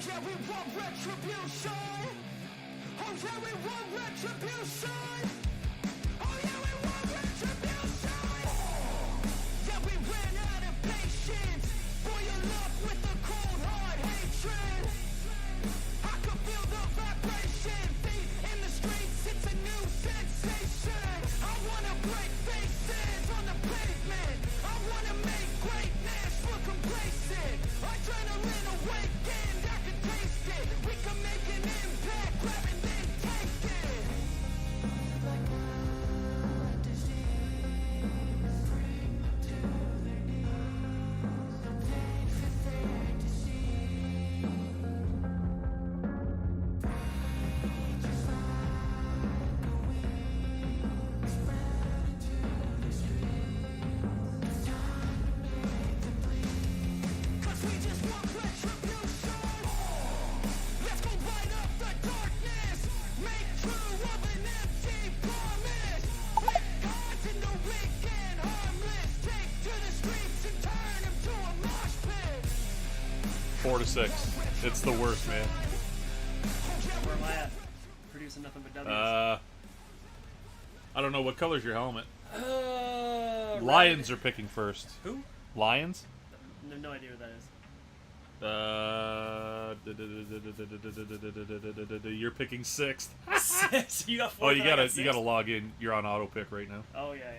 yeah, we want retribution. Oh yeah, we want retribution. Oh yeah, we want retribution. Yeah, we ran out of patience. Boil up with a cold hard hatred. I can feel the vibration. Feet in the streets, it's a new sensation. I wanna break faces on the pavement. I wanna make greatness look complacent. Adrenaline awakened, I can taste it. We can make an impact, grab and then take it. Like a disease, bring them to their knees. Paid for their disease. Just like a weed, spread into the streets. Time to make them bleed. 'Cause we just want retribution. Let's go light up the darkness. Make true of an empty promise. Flip cards in the weekend, harmless. Take to the streets and turn them to a mosh pit. 4-6. It's the worst, man. Where am I at? Producing nothing but W's. I don't know what color's your helmet. Lions Lions are picking first. Who? Lions? No idea what that is. You're picking sixth. Six. You got four. Oh, you gotta log in. You're on auto pick right now. Oh yeah.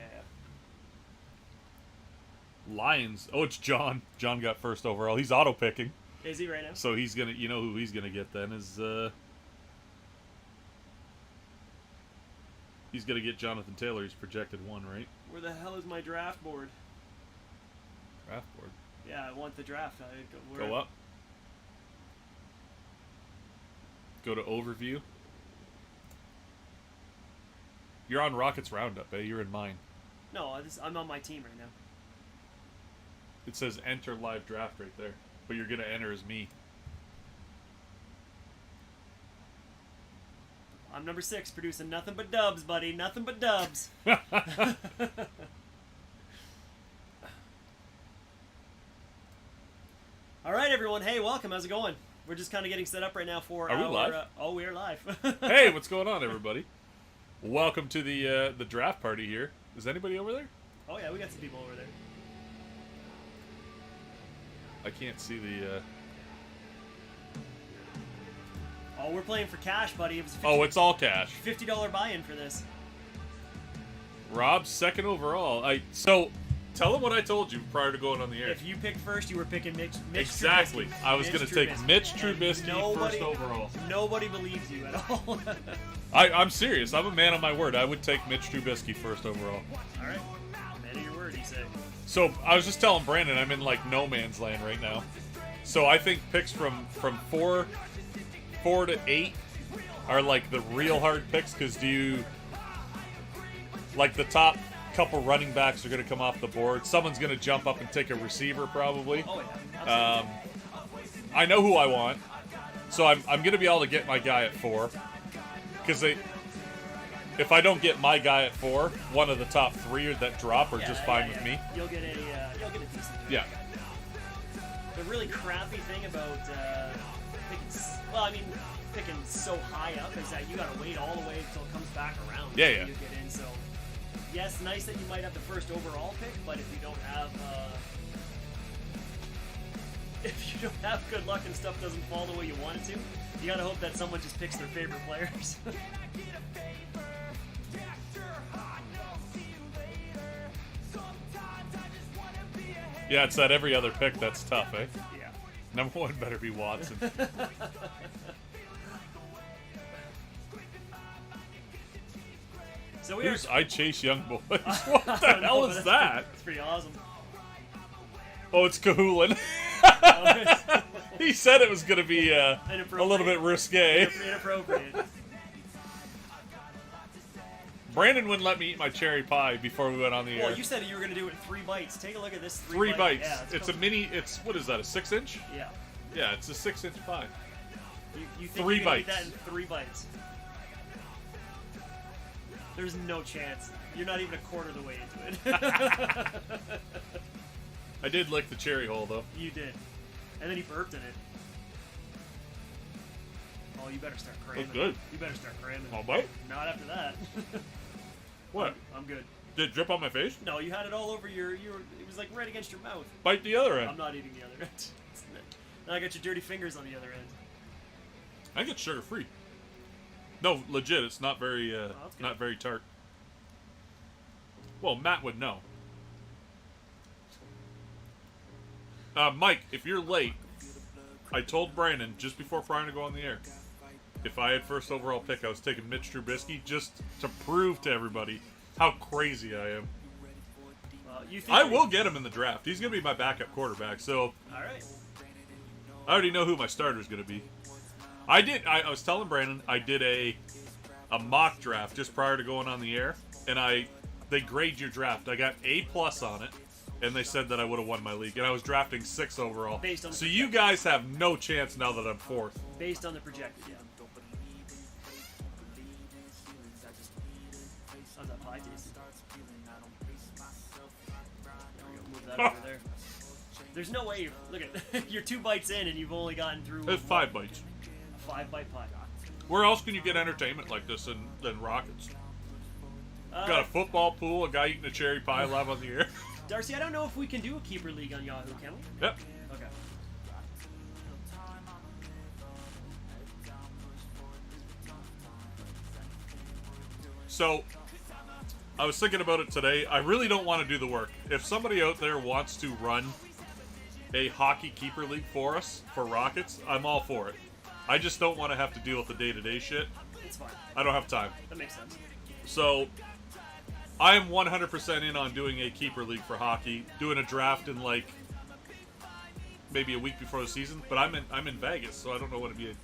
Lions. Oh, it's John. John got first overall. He's auto picking, Is he right now? so he's gonna. You know who he's gonna get then is. He's gonna get Jonathan Taylor. He's projected 1, right? Where the hell is my draft board? Draft board. Yeah, I want the draft. Go up. Go to overview. You're on Rockets Roundup, eh? You're in mine. No, I'm on my team right now. It says enter live draft right there, but you're gonna enter as me. I'm number 6, producing nothing but dubs, buddy. Nothing but dubs. All right, everyone. Hey, welcome. How's it going? We're just kind of getting set up right now for Are we our. live? Oh, we are live. Hey, what's going on, everybody? Welcome to the draft party here. Is anybody over there? Oh yeah, we got some people over there. I can't see the. Oh, we're playing for cash, buddy. It was Oh, it's all cash. $50 buy-in for this. Rob, second overall. So, tell them what I told you prior to going on the air. If you picked first, you were picking Mitch Exactly. Trubisky. I was going to take Trubisky. Mitch And Trubisky first overall. Nobody believes you at all. I'm serious. I'm a man on my word. I would take Mitch Trubisky first overall. All right. Man of your word, he said. So I was just telling Brandon I'm in like no man's land right now. So I think picks from 4 to 8 are like the real hard picks because like the top couple running backs are going to come off the board. Someone's going to jump up and take a receiver probably. Oh yeah. Absolutely. I know who I want, so I'm going to be able to get my guy at 4 because if I don't get my guy at 4, one of the top 3 that drop are just fine with me. You'll get a decent. Yeah. The really crappy thing about picking so high up is that you gotta wait all the way until it comes back around. Yeah, before yeah. You get in. So yes, nice that you might have the first overall pick, but if you don't have good luck and stuff doesn't fall the way you want it to, you gotta hope that someone just picks their favorite players. Yeah, it's that every other pick that's tough, eh? Yeah. Number 1 better be Watson. So Who's I Chase Young Boys? What the hell is that? It's pretty awesome. Oh, it's Kahulin. He said it was going to be a little bit risque. Inappropriate. Brandon wouldn't let me eat my cherry pie before we went on the air. Well, you said you were going to do it in 3 bites. Take a look at this. 3 bites. Yeah, It's a mini. What is that? A 6-inch? Yeah. Yeah, it's a 6-inch pie. You think 3 you can eat bites. that in 3 bites? There's no chance. You're not even a quarter of the way into it. I did lick the cherry hole, though. You did. And then you burped in it. Oh, you better start cramming. That's good. You better start cramming. I'll bite. Not after that. What? I'm good. Did it drip on my face? No, you had it all over your. It was like right against your mouth. Bite the other end. I'm not eating the other end. Now I got your dirty fingers on the other end. I think it's sugar free. No, legit. It's not very, that's good. not very tart. Well, Matt would know. Mike, if you're late, I told Brandon just before trying to go on the air, if I had first overall pick, I was taking Mitch Trubisky just to prove to everybody how crazy I am. You think I will get him in the draft. He's going to be my backup quarterback, so All right. I already know who my starter is going to be. I was telling Brandon, I did a mock draft just prior to going on the air, and they grade your draft. I got A+ on it, and they said that I would have won my league, and I was drafting 6 overall. Based on the So you guys have no chance now that I'm 4th. Based on the projected, yeah. How's that pie taste? There we go. Move that over there. There's no way look at you're 2 bites in and you've only gotten through It's 5 bites. a 5-bite pie. Where else can you get entertainment like this than Rockets? Got a football pool, a guy eating a cherry pie live on the air. Darcy, I don't know if we can do a keeper league on Yahoo, can we? Yep. Okay. So, I was thinking about it today. I really don't want to do the work. If somebody out there wants to run a hockey keeper league for us, for Rockets, I'm all for it. I just don't want to have to deal with the day-to-day shit. It's fine. I don't have time. That makes sense. So, I am 100% in on doing a keeper league for hockey, doing a draft in like maybe a week before the season. But I'm in Vegas, so I don't know what it'd be.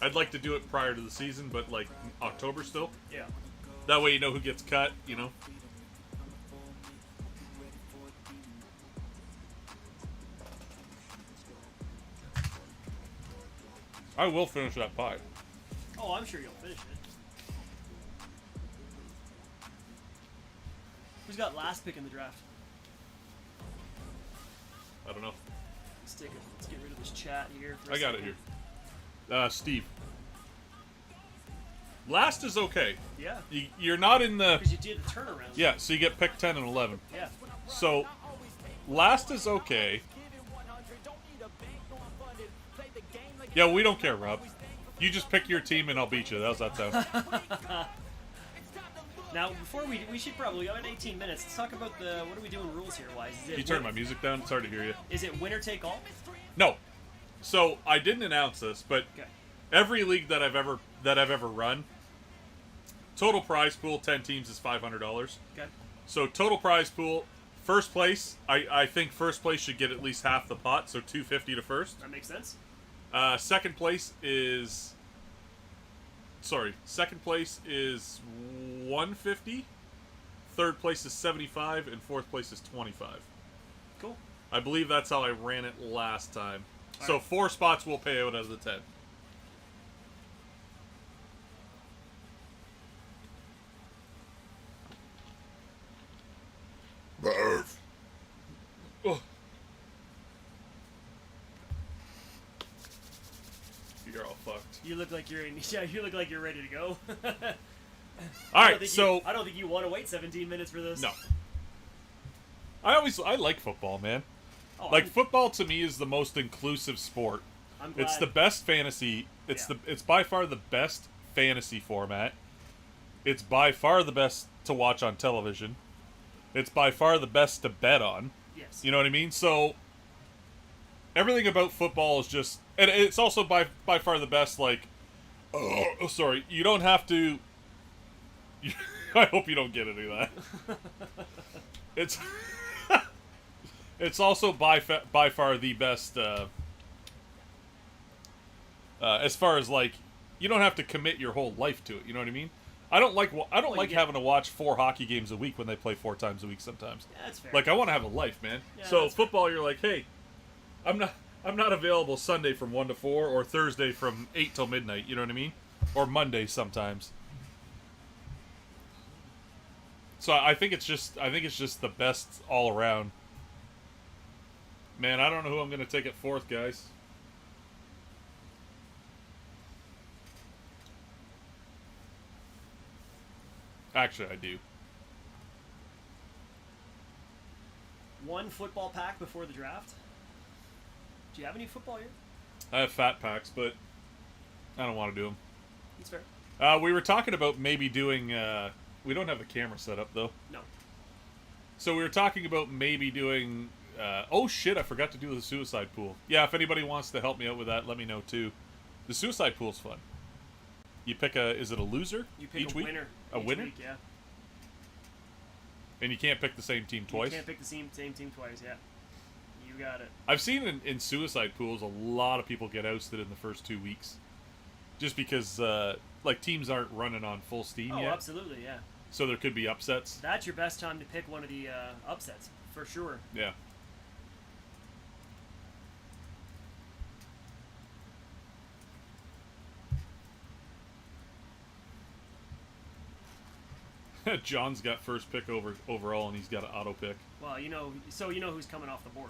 I'd like to do it prior to the season, but like October still. Yeah. That way you know who gets cut, you know. I will finish that pie. Oh, I'm sure you'll finish it. Who's got last pick in the draft? I don't know. Let's get rid of this chat here. For a I got it second. here. Steve. Last is okay. Yeah. You're not in the... Because you did the turnaround. Yeah, so you get pick 10 and 11. Yeah. So, last is okay. Yeah, we don't care, Rob. You just pick your team and I'll beat you. How's that sound? Now, before we should probably, in 18 minutes, let's talk about what are we doing rules here wise? Is it You turn my music down? It's hard to hear you. Is it winner take all? No. So, I didn't announce this, but Okay. every league that I've ever run, total prize pool, 10 teams is $500. Okay. So, total prize pool, first place, I think first place should get at least half the pot, so $250 to first. That makes sense. Second place is $150. Third place is $75, and fourth place is $25. Cool. I believe that's how I ran it last time. All So right. 4 spots will pay out out of the 10. Oh. You're all fucked. You look like you're in. Yeah, you look like you're ready to go. All right, so I don't think you want to wait 17 minutes for this. no. I like football, man. Oh, Like football to me is the most inclusive sport. I'm glad. It's the best fantasy. It's Yeah. it's by far the best fantasy format. It's by far the best to watch on television. It's by far the best to bet on. Yes. You know what I mean? So everything about football is just, and it's also by far the best. Like, oh, sorry, you don't have to. I hope you don't get any of that. It's it's also by far the best. As far as like, you don't have to commit your whole life to it. You know what I mean? I don't like get- having to watch 4 hockey games a week when they play 4 times a week sometimes. Yeah, that's fair. Like I want to have a life, man. Yeah, So that's fair. football, you're like, hey, I'm not available Sunday from 1 to 4 or Thursday from 8 till midnight. You know what I mean? Or Monday sometimes. So I think it's just the best all around. Man, I don't know who I'm gonna take at 4th, guys. Actually, I do. One football pack before the draft. Do you have any football here? I have fat packs, but I don't want to do them. That's fair. We were talking about maybe doing. We don't have the camera set up though. No. So we were talking about maybe doing. Oh shit! I forgot to do the suicide pool. Yeah, if anybody wants to help me out with that, let me know too. The suicide pool's fun. You pick a. Is it a loser You pick each a week? winner. A each winner? Week, yeah. And you can't pick the same team twice. You can't pick the same team twice. Yeah. You got it. I've seen in suicide pools a lot of people get ousted in the first 2 weeks, just because like teams aren't running on full steam Oh, yet. absolutely, yeah. So there could be upsets. That's your best time to pick one of the upsets, for sure. Yeah. John's got first pick overall, and he's got an auto pick. Well, you know who's coming off the board.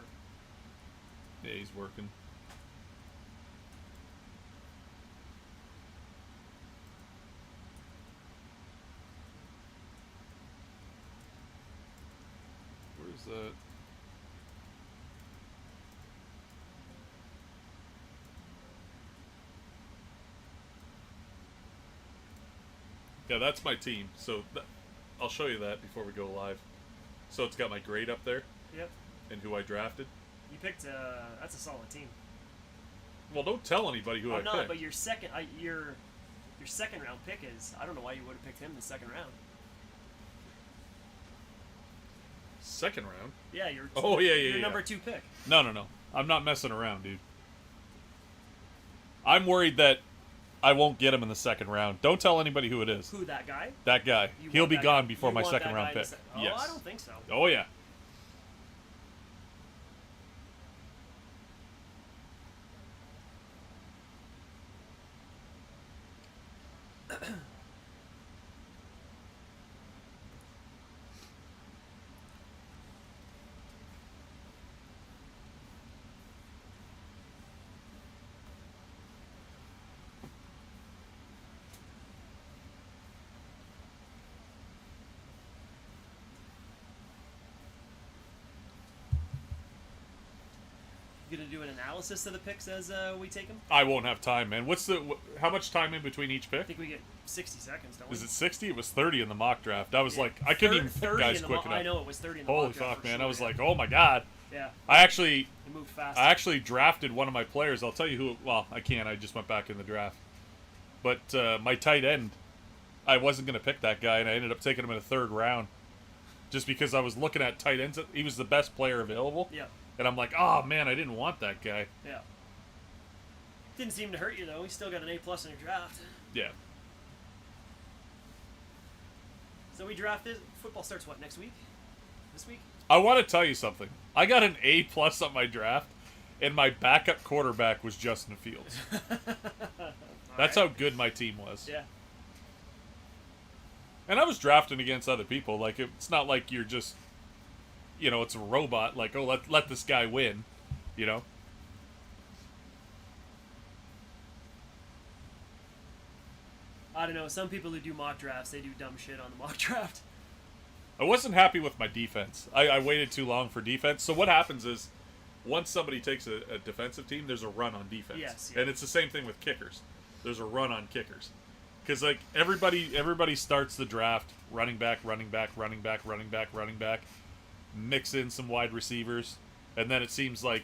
Yeah, he's working. Where's that? Yeah, that's my team. So I'll show you that before we go live. So it's got my grade up there Yep. and who I drafted. You picked. That's a solid team. Well, don't tell anybody who I I'm not, picked. but your second round pick is. I don't know why you would have picked him in the second round. Second round? Yeah, your. Oh, yeah, Your yeah. number 2 pick. No. I'm not messing around, dude. I'm worried that I won't get him in the second round. Don't tell anybody who it is. Who, that guy? That guy. You He'll want be that gone guy- before you my want second that round guy in pick. the Oh, Yes. I don't think so. Oh, yeah. You gonna do an analysis of the picks as we take them? I won't have time, man. How much time in between each I pick? think we get 60 seconds, don't we? Is it 60? It was 30 in the mock draft. I was Yeah. like, I couldn't even pick 30 guys in the quick mo- enough. I know it was 30 in the Holy mock draft fuck, for man. sure, I was yeah. like, oh my god. Yeah, I actually it moved fast. drafted one of my players. I'll tell you who. Well, I can't. I just went back in the draft. But my tight end, I wasn't going to pick that guy, and I ended up taking him in the third round. Just because I was looking at tight ends. He was the best player available. Yeah, And I'm like, oh man, I didn't want that guy. yeah. Didn't seem to hurt you though. You still got an A+ in your draft. Yeah. So we drafted. Football starts what, next week? This week? I want to tell you something. I got an A+ on my draft, and my backup quarterback was Justin Fields. That's how good my team was. Yeah. And I was drafting against other people. Like, it's not like you're just, it's a robot. Like, oh, let this guy win, you know? I don't know. Some people who do mock drafts, they do dumb shit on the mock draft. I wasn't happy with my defense. I waited too long for defense. So what happens is, once somebody takes a defensive team, there's a run on defense. Yes, yeah. And it's the same thing with kickers. There's a run on kickers. Because, like, everybody starts the draft running back, mix in some wide receivers, and then it seems like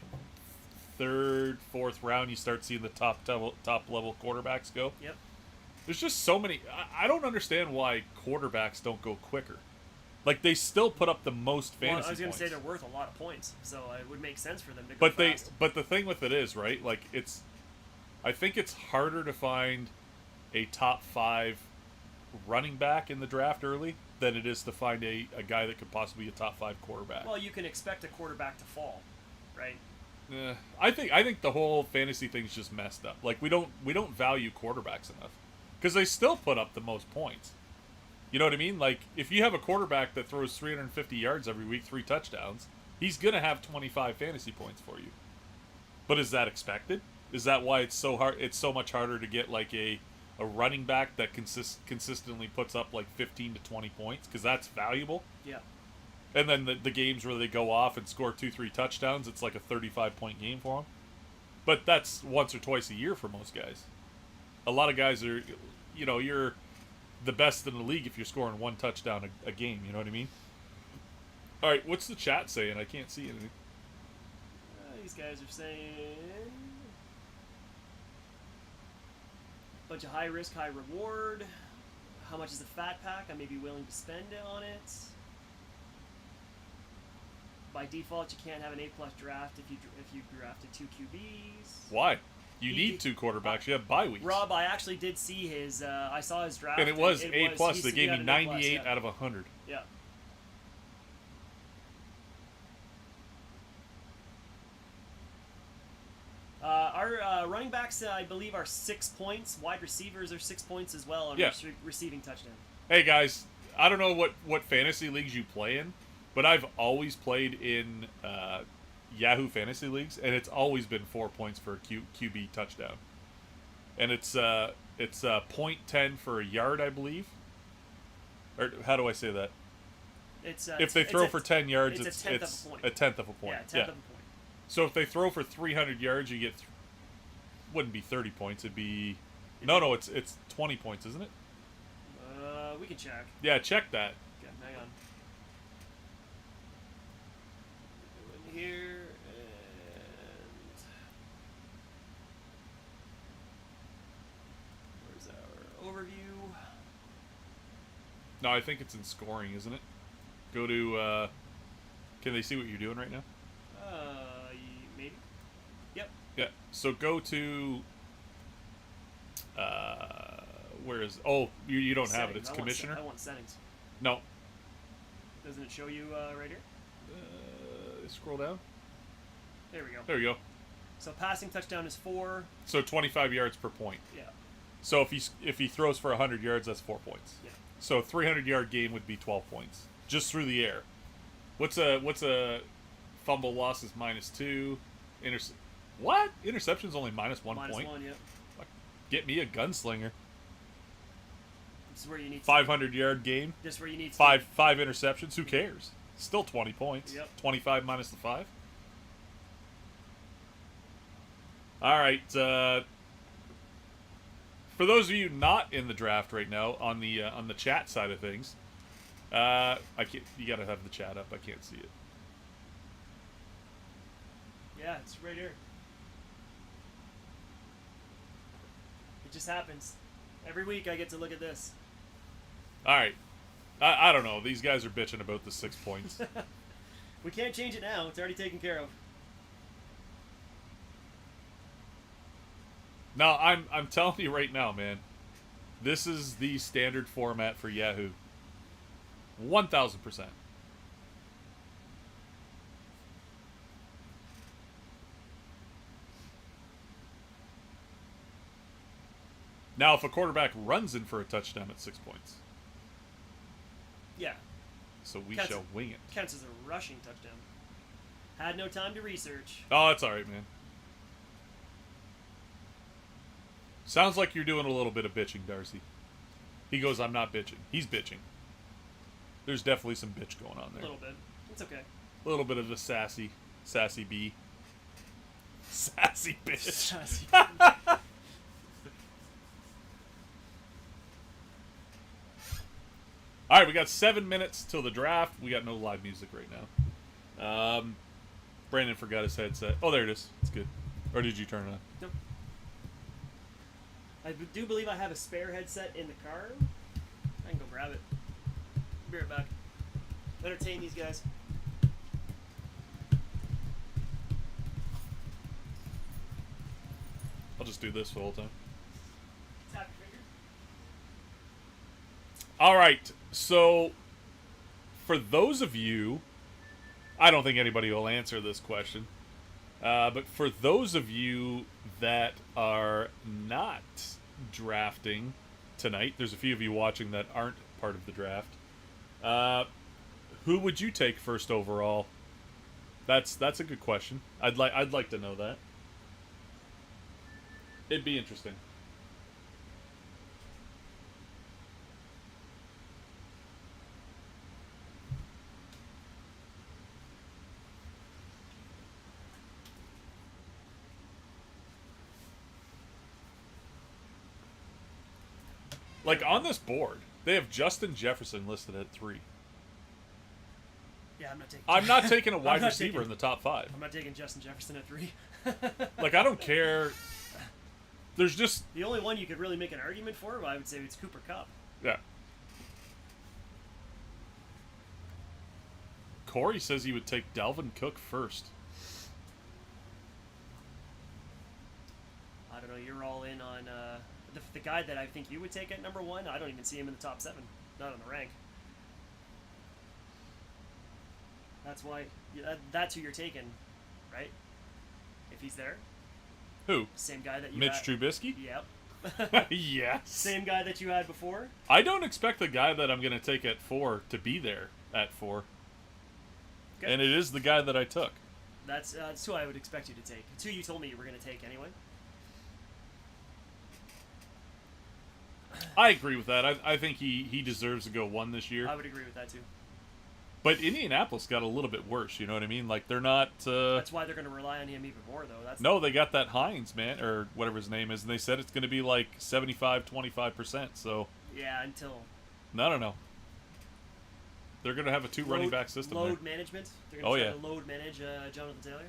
third, fourth round, you start seeing the top level quarterbacks go. Yep. There's just so many. I don't understand why quarterbacks don't go quicker. Like, they still put up the most fantasy Well, I was going to points. say they're worth a lot of points, so it would make sense for them to go But fast. but the thing with it is, right? Like, I think it's harder to find a top 5 running back in the draft early than it is to find a guy that could possibly be a top 5 quarterback. Well, you can expect a quarterback to fall, right? I think the whole fantasy thing's just messed up. Like, we don't value quarterbacks enough because they still put up the most points. You know what I mean? Like, if you have a quarterback that throws 350 yards every week, 3 touchdowns, he's gonna have 25 fantasy points for you. But is that expected? Is that why it's so hard? It's so much harder to get like a a running back that consistently puts up like 15 to 20 points, because that's valuable. Yeah. And then the games where they go off and score 2-3 touchdowns, it's like a 35-point game for them. But that's once or twice a year for most guys. A lot of guys are, you're the best in the league if you're scoring 1 touchdown a game. You know what I mean? All right, what's the chat saying? I can't see anything. These guys are saying bunch of high risk, high reward. How much is a fat pack? I may be willing to spend on it. By default, you can't have an A+ draft if you drafted 2 QBs. Why? You need 2 quarterbacks. You have bye weeks. Rob, I actually did see his. I saw his draft, and it was A+. he They gave had me an 98 yeah. out of 100. Yeah. Our running backs, I believe, are 6 points. Wide receivers are 6 points as well on receiving touchdown. Hey guys, I don't know what fantasy leagues you play in, but I've always played in Yahoo Fantasy Leagues, and it's always been 4 points for a QB touchdown, and it's .10 for a yard, I believe. Or how do I say that? It's if they throw for 10 yards, it's a tenth of a point. Yeah, a tenth of a point. So if they throw for 300 yards, you get wouldn't be 30 points. It'd be no, it's 20 points, isn't it? We can check. Yeah, check that. Okay, hang on. Go in here and where's our overview? No, I think it's in scoring, isn't it? Go to. Can they see what you're doing right now? Maybe. Yep. Yeah. So go to. Where is? Oh, you don't have it. It's commissioner. I want settings. No. Doesn't it show you right here? Scroll down. There we go. There you go. So passing touchdown is 4. So 25 yards per point. Yeah. So if he throws for 100 yards, that's 4 points. Yeah. So a 300-yard game would be 12 points just through the air. What's a fumble loss is -2. What? Interception's only -1 point. -1, yeah. Get me a gunslinger. This is where you need 500-yard game. This is where you need Five interceptions. Who cares? Still 20 points. Yep. 25 minus the 5. All right. For those of you not in the draft right now, on the chat side of things, I can't. You gotta have the chat up. I can't see it. Yeah, it's right here. It just happens. Every week I get to look at this. All right. I don't know. These guys are bitching about the 6 points. We can't change it now. It's already taken care of. No, I'm telling you right now, man. This is the standard format for Yahoo. 1,000%. Now, if a quarterback runs in for a touchdown, it's 6 points. Yeah. So we Counts- shall wing it. Counts as a rushing touchdown. Had no time to research. Oh, that's all right, man. Sounds like you're doing a little bit of bitching, Darcy. He goes, I'm not bitching. He's bitching. There's definitely some bitch going on A there. little bit. It's okay. A little bit of the sassy bee. Sassy bitch. All right, we got 7 minutes till the draft. We got no live music right now. Brandon forgot his headset. Oh, there it is. It's good. Or did you turn it on? Nope. I do believe I have a spare headset in the car. I can go grab it. Be right back. Entertain these guys. I'll just do this the whole time. Tap your fingers. All right, so for those of you, I don't think anybody will answer this question, but for those of you that are not drafting tonight, there's a few of you watching that aren't part of the draft. Who would you take first overall? That's a good question. I'd like to know that. It'd be interesting. Like, on this board, they have Justin Jefferson listed at 3. Yeah, I'm not taking. I'm not taking a I'm wide not receiver taking- in the top 5. I'm not taking Justin Jefferson at 3. Like, I don't care. There's just... The only one you could really make an argument for, well, I would say it's Cooper Kupp. Yeah. Corey says he would take Dalvin Cook first. I don't know. You're all in on the guy that I think you would take at number 1. I don't even see him in the top 7. Not on the rank. That's why. That's who you're taking, right? If he's there. Who? Same guy that you Mitch had. Trubisky? Yep. Yes. Same guy that you had before. I don't expect the guy that I'm going to take at 4 to be there at 4. Okay. And it is the guy that I took. That's who I would expect you to take. It's who you told me you were going to take anyway. I agree with that. I think he deserves to go 1 this year. I would agree with that too. But Indianapolis got a little bit worse, you know what I mean? Like, they're not... That's why they're going to rely on him even more, though. That's No, they got that Hines, man, or whatever his name is, and they said it's going to be like 75-25%, so... Yeah, until... No. They're going to have a 2 running back system Load there. management. They're going to Oh, try to load manage Jonathan Taylor.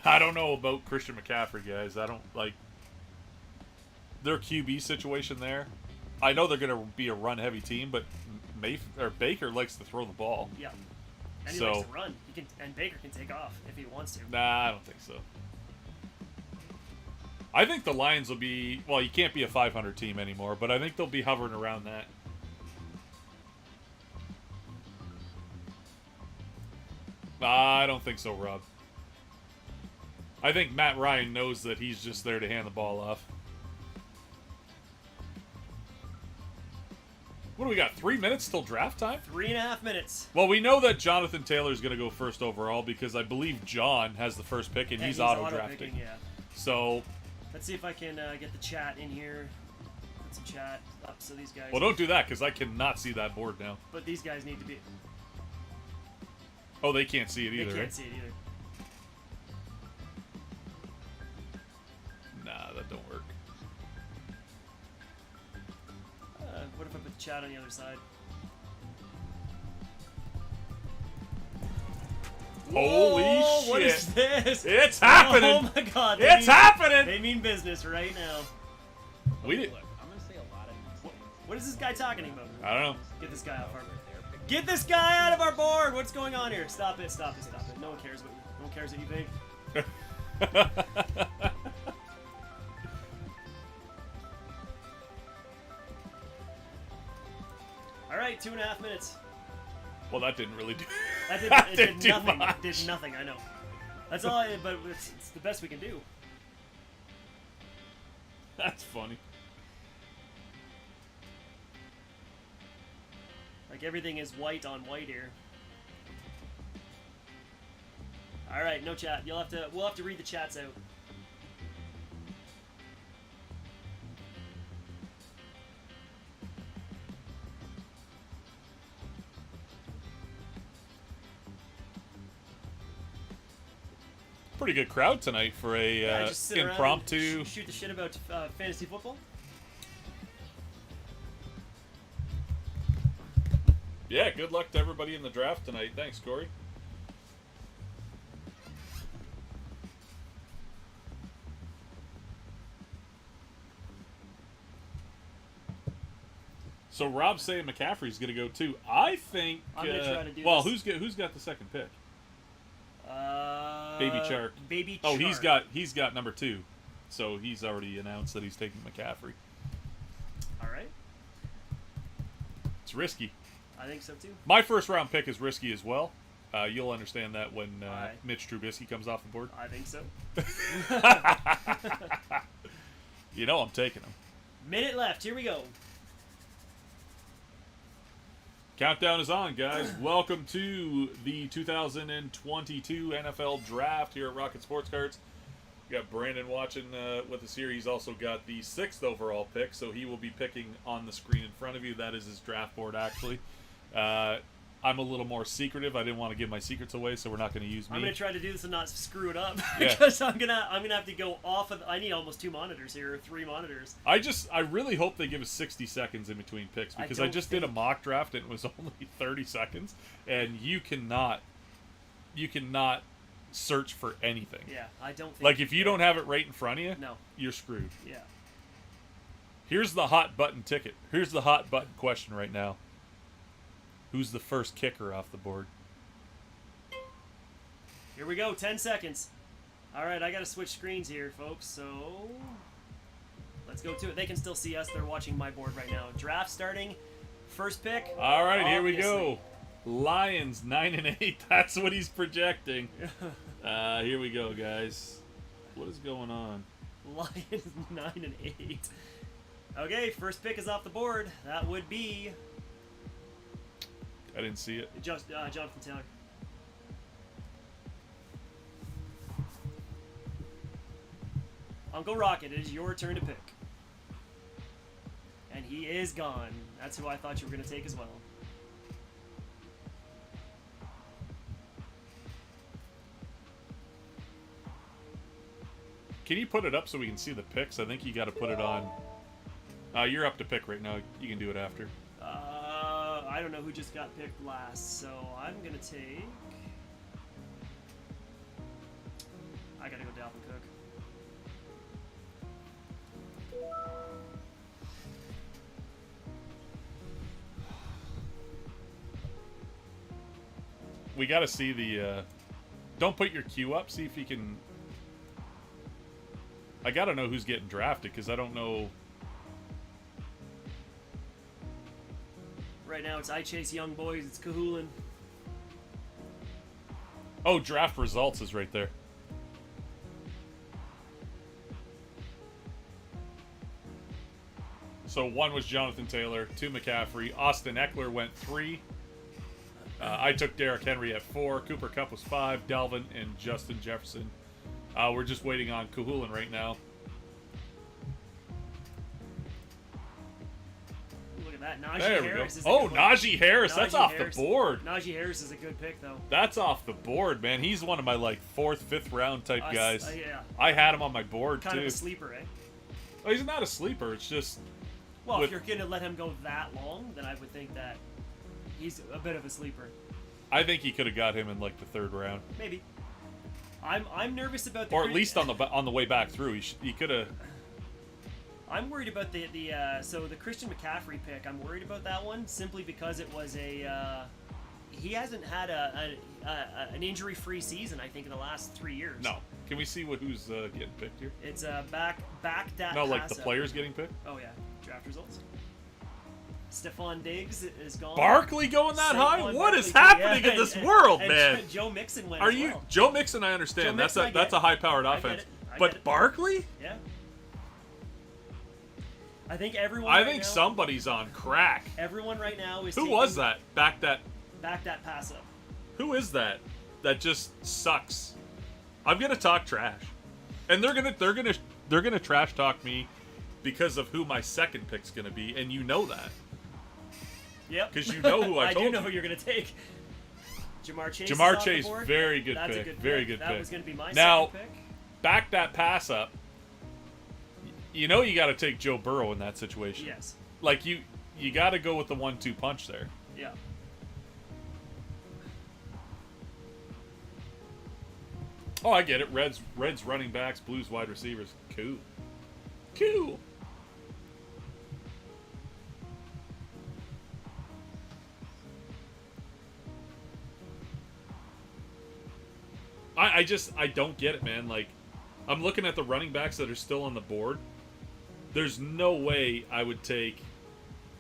I don't know about Christian McCaffrey, guys. I don't, like... Their QB situation there... I know they're going to be a run-heavy team, but Baker likes to throw the ball. Yeah. And he So- likes to run. And Baker can take off if he wants to. Nah, I don't think so. I think the Lions will be... Well, you can't be a 500 team anymore, but I think they'll be hovering around that. I don't think so, Rob. I think Matt Ryan knows that he's just there to hand the ball off. What do we got? 3 minutes till draft time? 3.5 minutes. Well, we know that Jonathan Taylor's going to go first overall because I believe John has the first pick and he's auto-drafting. auto-picking, yeah. So, Let's see if I can get the chat in here. Put some chat up so these guys... well, don't do that because I cannot see that board now. But these guys need to be... Oh, they can't see it They either, can't right? see it either. Nah, that don't work. What if I put the chat on the other side? Holy Whoa, shit. What is this? It's happening. Oh my god. It's happening. They mean business right now. We did. Look, I'm gonna say a lot of these things. What is this guy talking about? I don't know. Get this guy off our board. Get this guy out of our board! What's going on here? Stop it, stop it, stop it. No one cares what no one cares what you think. Alright, 2.5 minutes. Well, that didn't really do. That did, That it didn't did do nothing. much. It did nothing, I know. That's all but it's the best we can do. That's funny. Like everything is white on white here. Alright, no chat. We'll have to read the chats out. Pretty good crowd tonight for a Yeah, just sit around and impromptu. shoot the shit about fantasy football. Yeah, good luck to everybody in the draft tonight. Thanks, Corey. So Rob's saying McCaffrey's going to go too. I think. I'm gonna try to do well, this. who's got the second pick? Baby Chark. Baby Oh, Chark. he's got number 2, so he's already announced that he's taking McCaffrey. All right. It's risky. I think so too. My first round pick is risky as well. You'll understand that when Aye. Mitch Trubisky comes off the board. I think so. You know I'm taking him. Minute left. Here we go. Countdown is on, guys. Welcome to the 2022 NFL Draft here at Rocket Sports Cards. We got Brandon watching with us here. He's also got the 6th overall pick, so he will be picking on the screen in front of you. That is his draft board, actually. I'm a little more secretive. I didn't want to give my secrets away, so we're not going to use me. I'm gonna try to do this and not screw it up Yeah. because I'm gonna have to go off of. I need almost 2 monitors here, or 3 monitors. I really hope they give us 60 seconds in between picks because I don't just did a think- mock draft and it was only 30 seconds, and you cannot search for anything. Yeah, I don't think. Like if you don't have it right in front of you, No. you're screwed. Yeah. Here's the hot button ticket. Here's the hot button question right now. Who's the first kicker off the board? Here we go. 10 seconds. All right, I gotta switch screens here, folks. So let's go to it. They can still see us. They're watching my board right now. Draft starting. First pick. All right, here we obviously. go. Lions 9-8. That's what he's projecting. Here we go, guys. What is going on? Lions 9-8. Okay, first pick is off the board. That would be I didn't see it. Jonathan Taylor. Uncle Rocket, it is your turn to pick. And he is gone. That's who I thought you were going to take as well. Can you put it up so we can see the picks? I think you got to put it on. You're up to pick right now. You can do it after. I don't know who just got picked last, so I'm going to take... I got to go Dalvin Cook. We got to see the. Don't put your queue up. See if you can. I got to know who's getting drafted because I don't know. Right now it's I Chase Young Boys, it's Cahoolin. Oh, draft results is right there. So 1 was Jonathan Taylor, 2 McCaffrey, Austin Eckler went 3. I took Derrick Henry at 4, Cooper Kupp was 5, Dalvin and Justin Jefferson. We're just waiting on Cahoolin right now. Look at that. Najee There we go. Harris is a Oh, good one. Najee Harris. That's Najee off Harris. the board. Najee Harris is a good pick, though. That's off the board, man. He's one of my, 4th, 5th round type guys. Yeah. I had him on my board, Kind too. of a sleeper, eh? Oh, he's not a sleeper. It's just... Well, With- if you're going to let him go that long, then I would think that he's a bit of a sleeper. I think he could have got him in, the 3rd round. Maybe. I'm nervous about the... Or at least on the way back through. He could have... I'm worried about the Christian McCaffrey pick. I'm worried about that one simply because it was a... he hasn't had an injury-free season, I think, in the last 3 years. No. Can we see who's getting picked here? It's back that No, pass the up. players getting picked? Oh, yeah. Draft results. Stephon Diggs is gone. Barkley going that high? Saquon What is Barkley, happening yeah, in this and- world, and man? Joe Mixon went Are as you... well. Joe Mixon, I understand. Joe That's Mixon, I a that's get. a high-powered I get offense. it. I But get it. Barkley? Yeah. I think everyone. I right think now, somebody's on crack. Everyone right now is. Who taking was that? Back that... Back that pass up. Who is that? That just sucks. I'm gonna talk trash, and they're gonna trash talk me because of who my second pick's gonna be, and you know that. Yep. Because you know who I I told do know you. who you're gonna take. Jamar Chase. Jamar is off the Chase, board. very good That's pick. A good Very pick. good that pick. was gonna be my Now- second pick. Back that pass up. You know you got to take Joe Burrow in that situation. Yes. Like you got to go with the 1-2 punch there. Yeah. Oh, I get it. Reds running backs, Blues wide receivers. Cool. I don't get it, man. Like, I'm looking at the running backs that are still on the board. There's no way I would take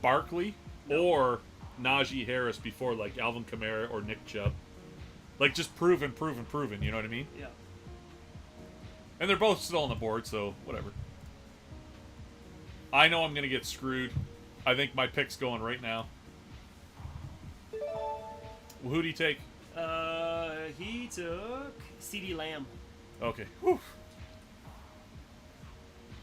Barkley or Najee Harris before, like, Alvin Kamara or Nick Chubb. Like, just proven. You know what I mean? Yeah. And they're both still on the board, so whatever. I know I'm going to get screwed. I think my pick's going right now. Well, who do you take? He took CeeDee Lamb. Okay. Whew.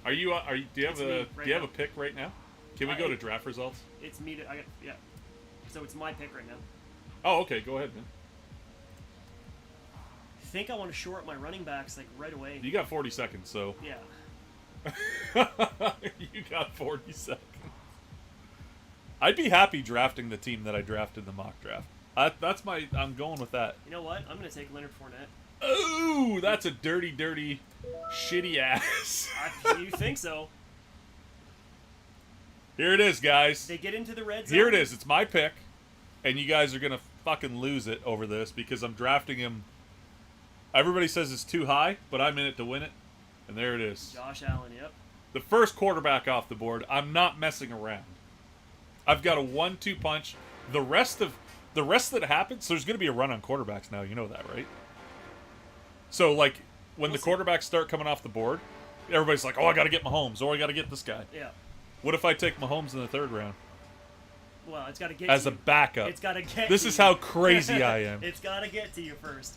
Do you have It's me right do you have now. a pick right now? Can we go to draft results? It's me. Yeah. So it's my pick right now. Oh, okay. Go ahead, man. I think I want to short my running backs like right away. You got 40 seconds, so Yeah. you got 40 seconds. I'd be happy drafting the team that I drafted in the mock draft. That's my. I'm going with that. You know what? I'm gonna take Leonard Fournette. Ooh, that's a dirty, dirty, shitty ass. You think so? Here it is, guys. They get into the red zone. Here it is. It's my pick, and you guys are gonna fucking lose it over this because I'm drafting him. Everybody says it's too high, but I'm in it to win it, and there it is. Josh Allen. Yep. The first quarterback off the board. I'm not messing around. I've got a 1-2 punch. The rest that happens, so there's going to be a run on quarterbacks now. You know that, right? So, like, when the quarterbacks start coming off the board, everybody's like, oh, I got to get Mahomes, or I got to get this guy. Yeah. What if I take Mahomes in the third round? Well, it's got to get as to a you. backup. It's got to get This to is you. how crazy I am. It's got to get to you first.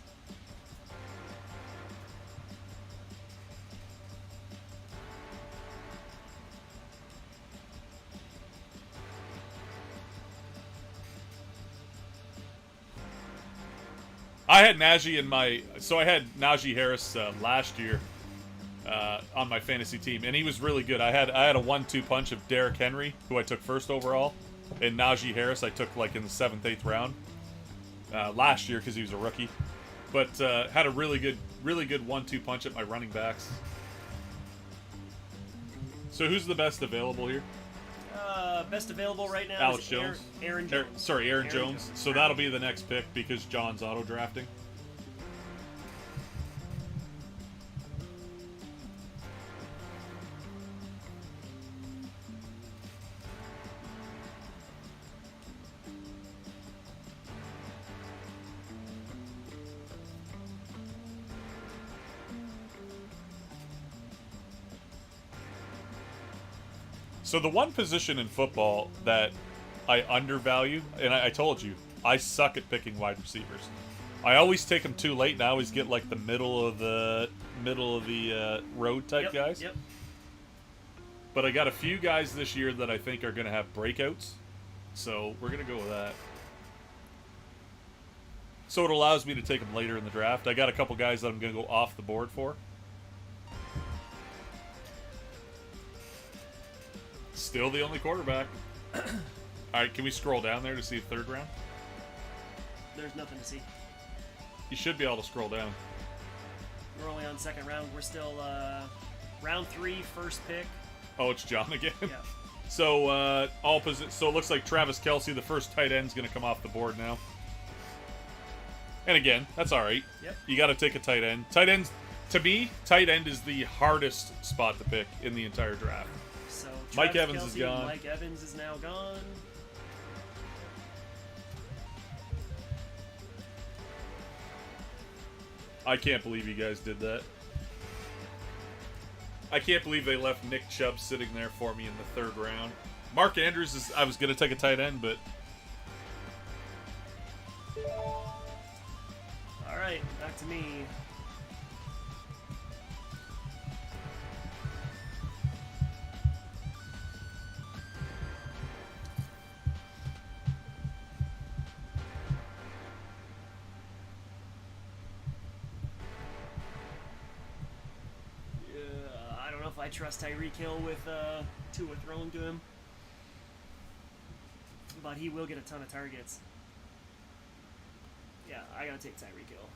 I had Najee in my... So I had Najee Harris last year on my fantasy team, and he was really good. I had a 1-2 punch of Derrick Henry, who I took first overall, and Najee Harris I took like in the 7th, 8th round last year because he was a rookie. But had a really good 1-2 punch at my running backs. So who's the best available here? Best available right now Alex is Jones. Aaron Jones. Aaron Jones. So that'll be the next pick because John's auto drafting. So the one position in football that I undervalue, and I told you, I suck at picking wide receivers. I always take them too late, and I always get like the middle of the road type guys. Yep. But I got a few guys this year that I think are going to have breakouts, so we're going to go with that. So it allows me to take them later in the draft. I got a couple guys that I'm going to go off the board for. Still the only quarterback. All right, can we scroll down there to see the third round? There's nothing to see. You should be able to scroll down. We're only on second round. We're still round 3, first pick. Oh, it's John again. Yeah. So so it looks like Travis Kelce, the first tight end, is going to come off the board now. And again, that's all right. Yep. You got to take a tight end. Tight ends, to me, tight end is the hardest spot to pick in the entire draft. So Mike Travis Evans is Kelce, gone. Mike Evans is now gone. I can't believe you guys did that. I can't believe they left Nick Chubb sitting there for me in the third round. Mark Andrews is... I was going to take a tight end, but... All right, back to me. I don't know if I trust Tyreek Hill with Tua thrown to him, but he will get a ton of targets. Yeah, I gotta take Tyreek Hill.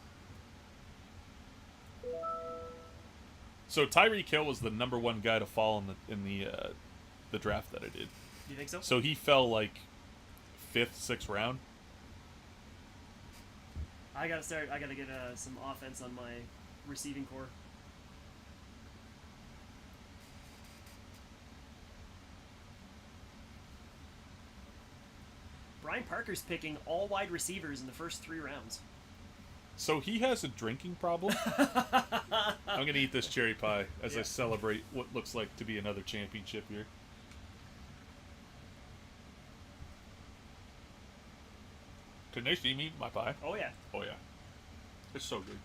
So Tyreek Hill was the number one guy to fall in the draft that I did. Do you think so? So he fell like 5th, 6th round. I gotta get some offense on my receiving core. Brian Parker's picking all wide receivers in the first 3 rounds. So he has a drinking problem. I'm going to eat this cherry pie as I celebrate what looks like to be another championship here. Can they see me eat my pie? Oh yeah. Oh, yeah. It's so good.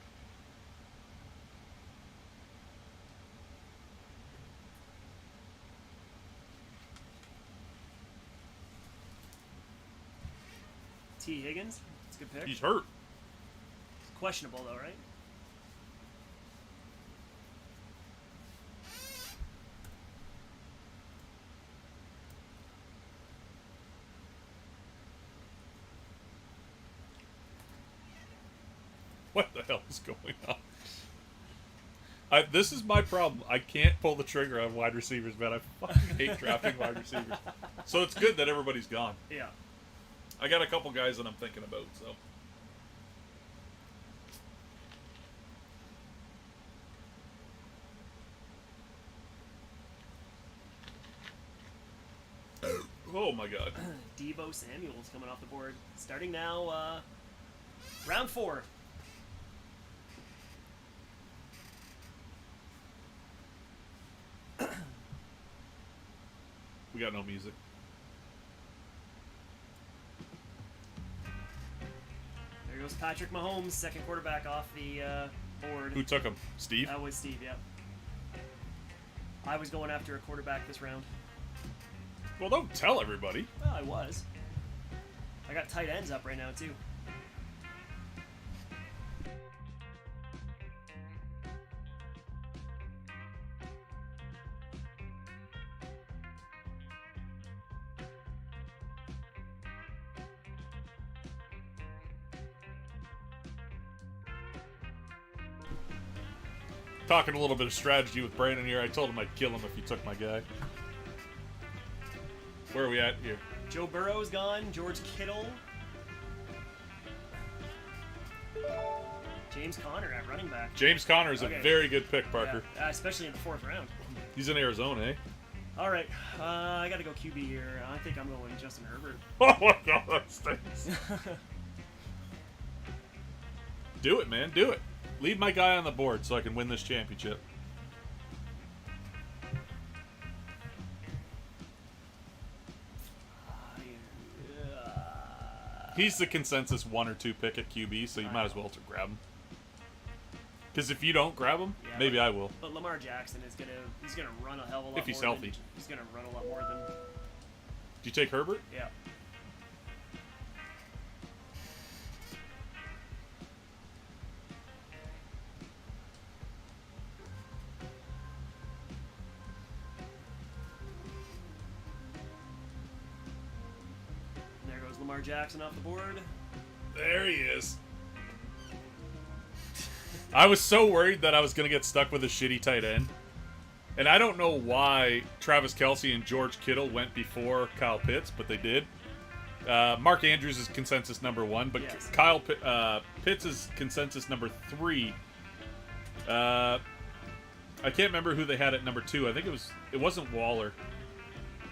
T. Higgins. Let's good pick. He's hurt. Questionable though, right? What the hell is going on? This is my problem. I can't pull the trigger on wide receivers, man. I fucking hate drafting wide receivers. So it's good that everybody's gone. Yeah. I got a couple guys that I'm thinking about, so. Oh my god. Deebo Samuel's coming off the board. Starting now, round 4. We got no music. There goes Patrick Mahomes, second quarterback off the board. Who took him? Steve? That was Steve, yeah. I was going after a quarterback this round. Well, don't tell everybody. Well, I was. I got tight ends up right now, too. Talking a little bit of strategy with Brandon here. I told him I'd kill him if he took my guy. Where are we at here? Joe Burrow's gone. George Kittle. James Conner at running back. James Conner is Okay. a very good pick, Parker. Yeah, especially in the 4th round. He's in Arizona, eh? All right, I got to go QB here. I think I'm going Justin Herbert. Oh my god, that stinks. Do it, man. Do it. Leave my guy on the board so I can win this championship. He's the consensus 1 or 2 pick at QB, so you might as well to grab him. Because if you don't grab him, Yeah, maybe I will. But Lamar Jackson is he's gonna run a hell of a lot If he's more healthy. He's gonna run a lot more than. Do you take Herbert? Yeah. And there goes Lamar Jackson off the board. There he is. I was so worried that I was going to get stuck with a shitty tight end. And I don't know why Travis Kelce and George Kittle went before Kyle Pitts, but they did. Mark Andrews is consensus number 1, but Yes. Pitts is consensus number 3. I can't remember who they had at number 2. I think it wasn't Waller.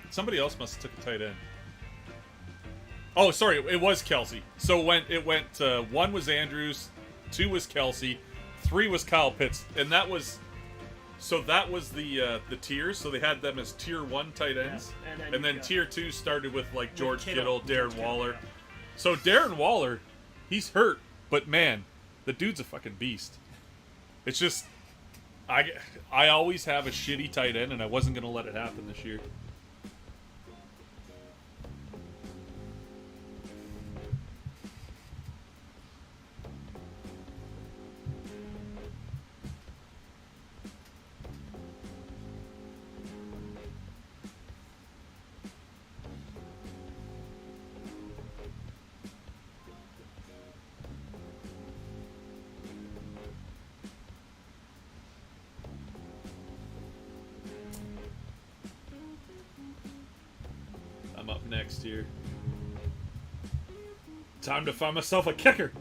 Somebody else must have took a tight end. Oh, sorry, it was Kelce. So when it went 1 was Andrews, 2 was Kelce, 3 was Kyle Pitts, and that was the tiers. So they had them as tier 1 tight ends, Yeah, and then you got- tier 2 started with like George Kittle. Kittle, Darren Kittle, Waller. yeah. So Darren Waller, he's hurt, but man, the dude's a fucking beast. It's just I always have a shitty tight end, and I wasn't gonna let it happen this year. I'm up next here. Time to find myself a kicker.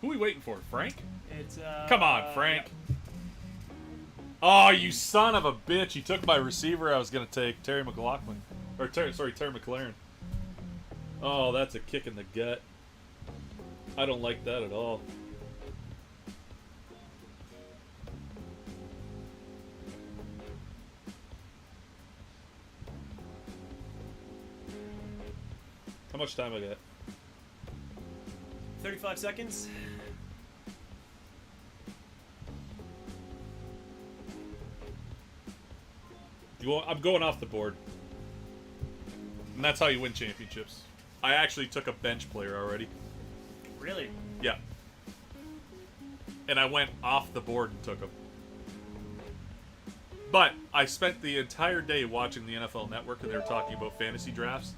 Who are we waiting for, Frank? It's Come on, Frank. yeah. Oh, you son of a bitch! You took my receiver. I was gonna take Terry McLaughlin, or Terry McLaren. Oh, that's a kick in the gut. I don't like that at all. How much time I got? 35 seconds. I'm going off the board. And that's how you win championships. I actually took a bench player already. Really? Yeah. And I went off the board and took him. But I spent the entire day watching the NFL Network, and they were talking about fantasy drafts.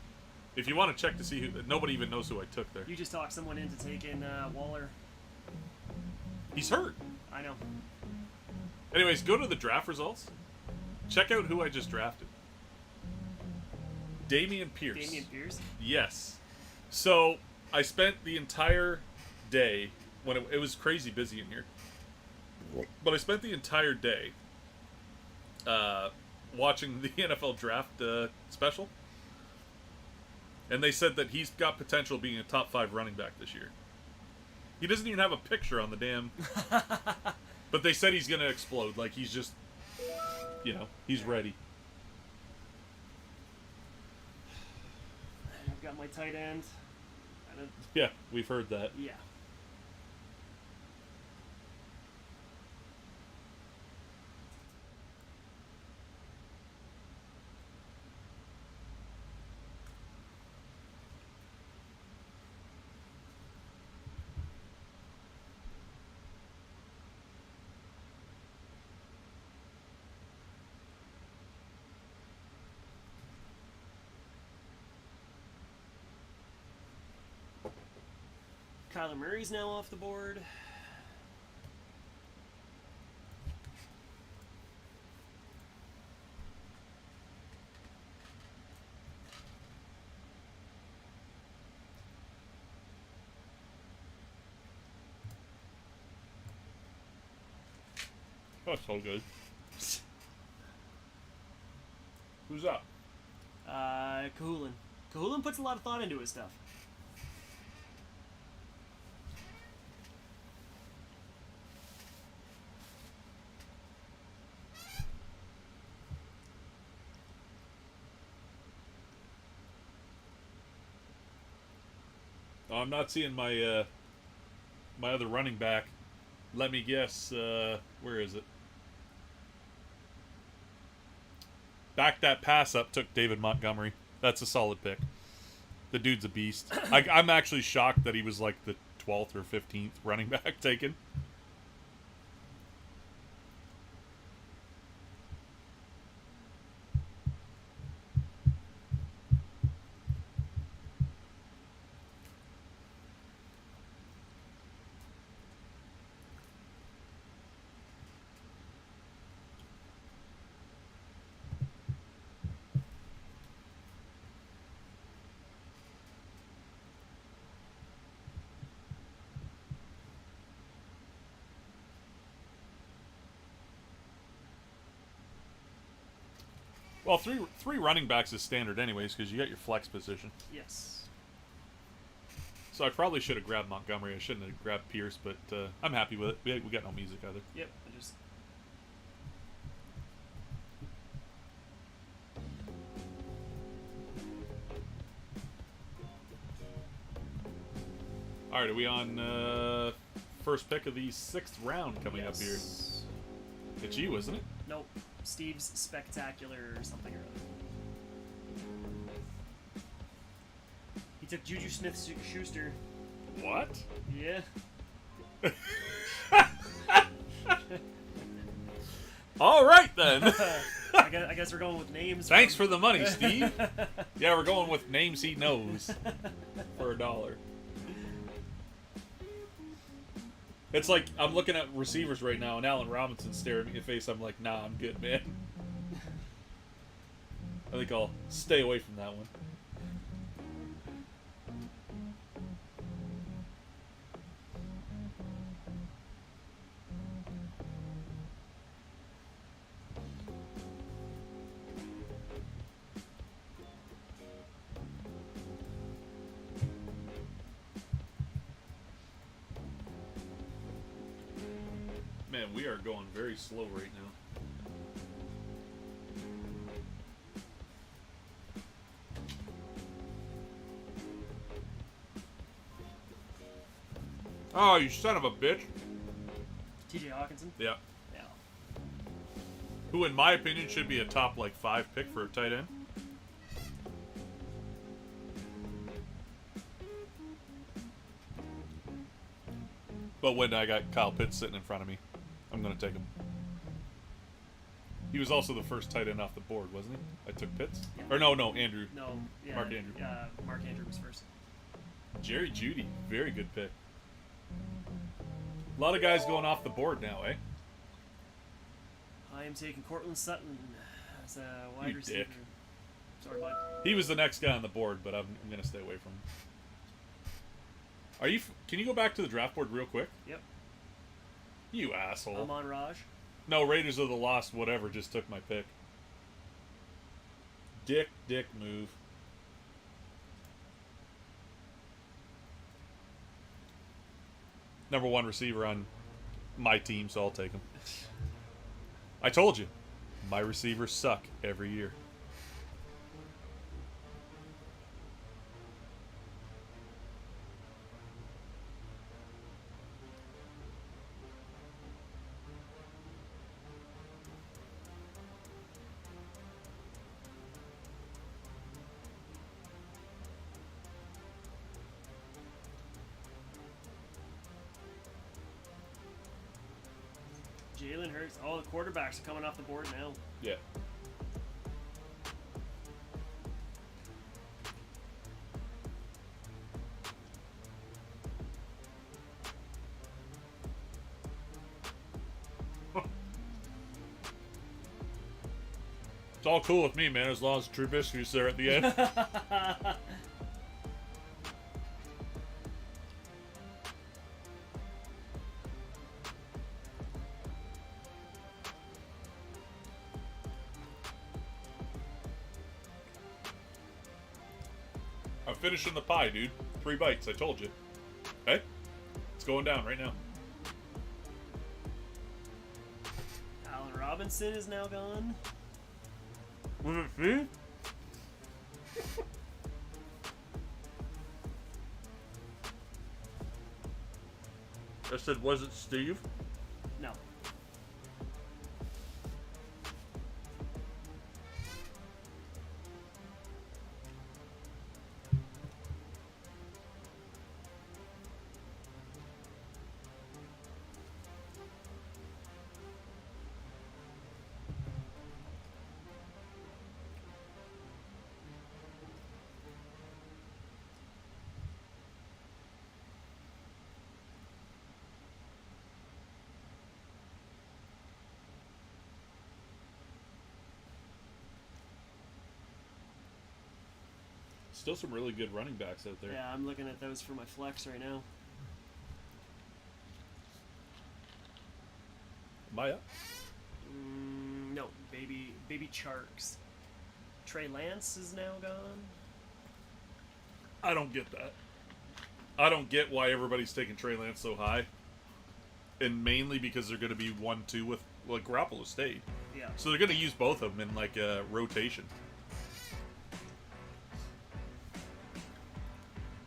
If you want to check to see who, nobody even knows who I took there. You just talked someone into taking Waller. He's hurt. I know. Anyways, go to the draft results. Check out who I just drafted. Damian Pierce. Damian Pierce? Yes. So I spent the entire day when it was crazy busy in here, but I spent the entire day watching the NFL draft special, and they said that he's got potential being a top 5 running back this year. He doesn't even have a picture on the damn. But they said he's gonna explode. Like he's just, he's ready. I've got my tight end. Yeah, we've heard that. Yeah. Kyler Murray's now off the board. Oh, so good. Who's up? Cahulin. Cahulin puts a lot of thought into his stuff. Oh, I'm not seeing my my other running back. Let me guess. Where is it? Back that pass up took David Montgomery. That's a solid pick. The dude's a beast. I'm actually shocked that he was like the 12th or 15th running back taken. Well, three running backs is standard anyways because you got your flex position. Yes. So I probably should have grabbed Montgomery. I shouldn't have grabbed Pierce, but I'm happy with it. We got no music either. Yep. I just. All right, are we on first pick of the 6th round coming up here? Yes. It's you, isn't it? Nope. Steve's Spectacular or something or other. He took Juju Smith-Schuster. What? Yeah. All right then. I guess we're going with names. Thanks for the money, Steve. Yeah, we're going with names he knows for $1. It's like I'm looking at receivers right now, and Allen Robinson's staring me in the face. I'm like, nah, I'm good, man. I think I'll stay away from that one. Man, we are going very slow right now. Oh, you son of a bitch. TJ Hawkinson. Yeah. Yeah. Who, in my opinion, should be a top, 5 pick for a tight end. But when I got Kyle Pitts sitting in front of me, I'm going to take him. He was also the first tight end off the board, wasn't he? I took Pitts? Yeah. Or no, Andrew. No, yeah, Mark Andrew. Mark Andrew was first. Jerry Jeudy, very good pick. A lot of guys going off the board now, eh? I am taking Cortland Sutton as a You wide receiver. dick. Sorry, bud. He was the next guy on the board, but I'm going to stay away from him. Are you? Can you go back to the draft board real quick? Yep. You asshole. I'm on Raj. No, Raiders of the Lost, whatever, just took my pick. Dick move. Number 1 receiver on my team, so I'll take him. I told you, my receivers suck every year. Jalen Hurts. Oh, the quarterbacks are coming off the board now. Yeah. It's all cool with me, man, as long as Trubisky's there at the end. I'm finishing the pie, dude. 3 bites, I told you. Okay? It's going down right now. Allen Robinson is now gone. Was it Steve? I said, was it Steve? No. Still some really good running backs out there. Yeah, I'm looking at those for my flex right now. Am I up? No, baby Charks. Trey Lance is now gone. I don't get that. I don't get why everybody's taking Trey Lance so high. And mainly because they're going to be 1-2 with, like, Garoppolo stayed. Yeah. So they're going to use both of them in, like, a rotation.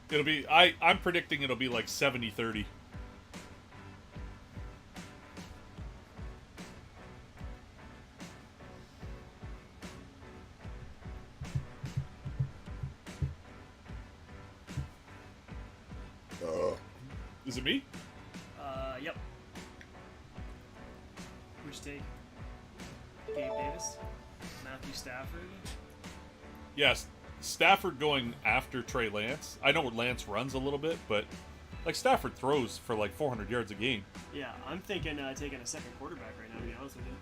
It'll be, I'm predicting it'll be like 70-30. Is it me? Yep. Who'd you take? Gabe Davis? Matthew Stafford? Yes. Stafford going after Trey Lance. I know Lance runs a little bit, but like Stafford throws for like 400 yards a game. Yeah, I'm thinking taking a second quarterback right now, to be honest with you.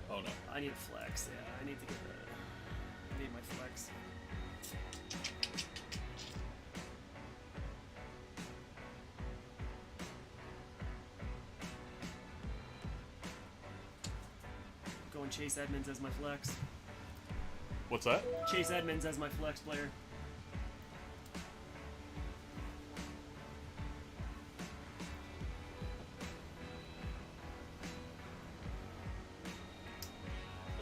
Oh no. I need a flex, yeah. I need to get I need my flex. Going Chase Edmonds as my flex. What's that? Chase Edmonds as my flex player.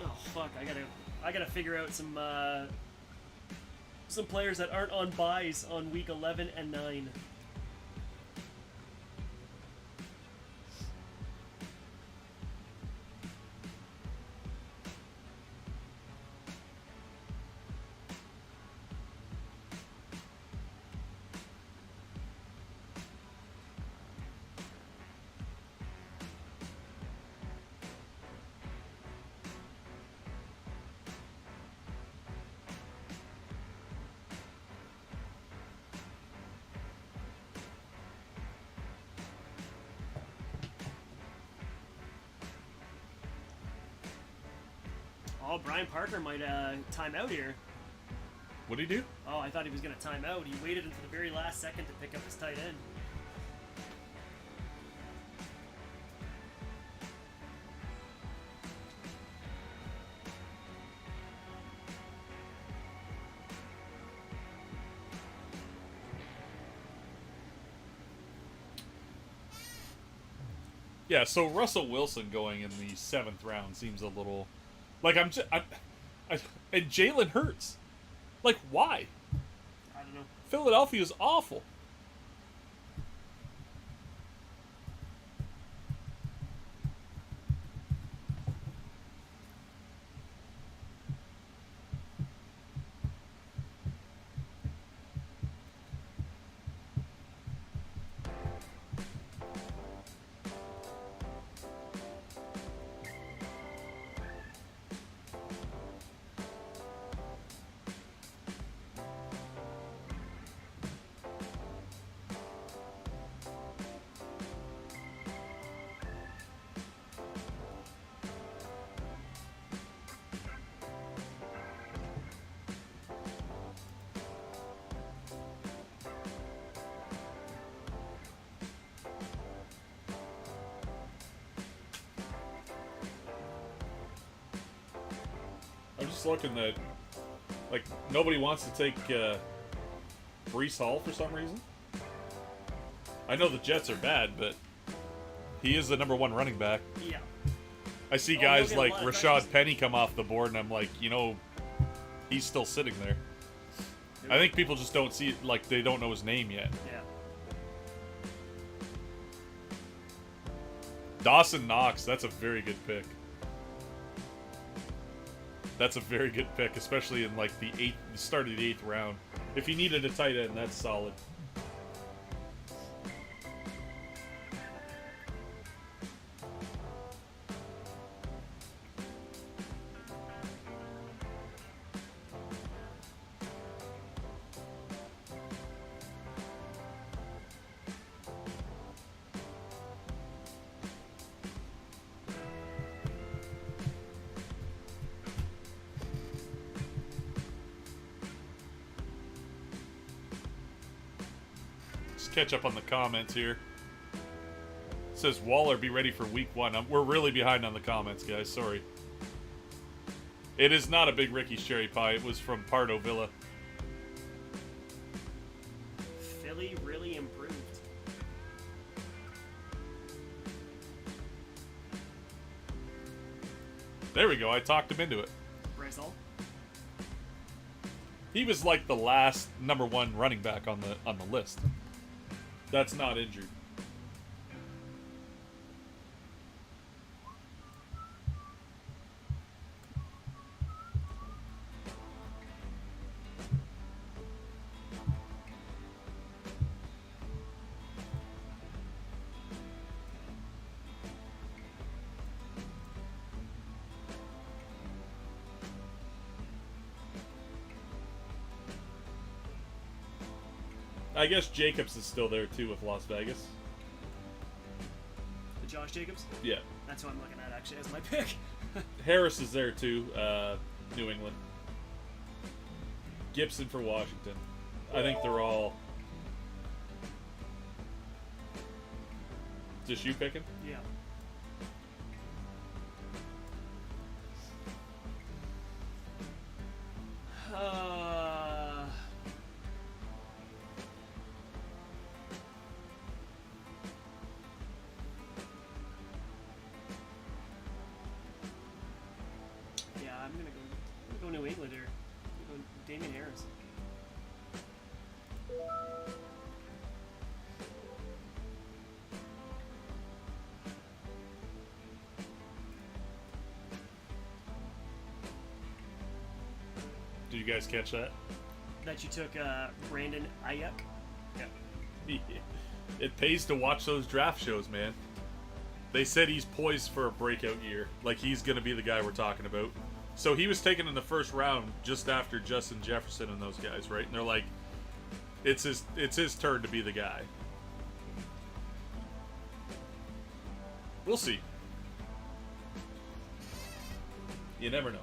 Oh fuck! I gotta figure out some players that aren't on buys on week 11 and 9. Oh, Brian Parker might time out here. What'd he do? Oh, I thought he was going to time out. He waited until the very last second to pick up his tight end. Yeah, so Russell Wilson going in the 7th round seems a little like and Jalen Hurts. Like, why? I don't know. Philadelphia's awful. I'm just looking that, like, nobody wants to take Brees Hall for some reason. I know the Jets are bad, but he is the number 1 running back. Yeah. I see Oh, guys Logan like Love, Rashad that's- Penny come off the board, and I'm like, he's still sitting there. I think people just don't see it, like, they don't know his name yet. Yeah. Dawson Knox, that's a very good pick. That's a very good pick, especially in like the start of the 8th round. If you needed a tight end, that's solid. Catch up on the comments here. It says Waller be ready for week 1. We're really behind on the comments, guys. Sorry. It is not a big Ricky's cherry pie. It was from Pardo Villa. Philly really improved. There we go. I talked him into it. Bryce Hall. He was like the last number 1 running back on the list. That's not injured. I guess Jacobs is still there too with Las Vegas. The Josh Jacobs. Yeah. That's what I'm looking at actually as my pick. Harris is there too, New England. Gibson for Washington. I think they're all... Is this you picking? Yeah. Yeah, I'm gonna go New England here. I'm gonna go Damian Harris. Did you guys catch that? That you took Brandon Ayuk. Yeah. It pays to watch those draft shows, man. They said he's poised for a breakout year. Like, he's going to be the guy we're talking about. So he was taken in the first round just after Justin Jefferson and those guys, right? And they're like, it's his turn to be the guy. We'll see. You never know.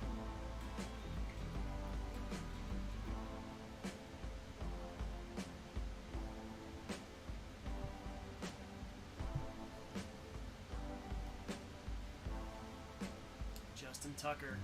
Justin Tucker.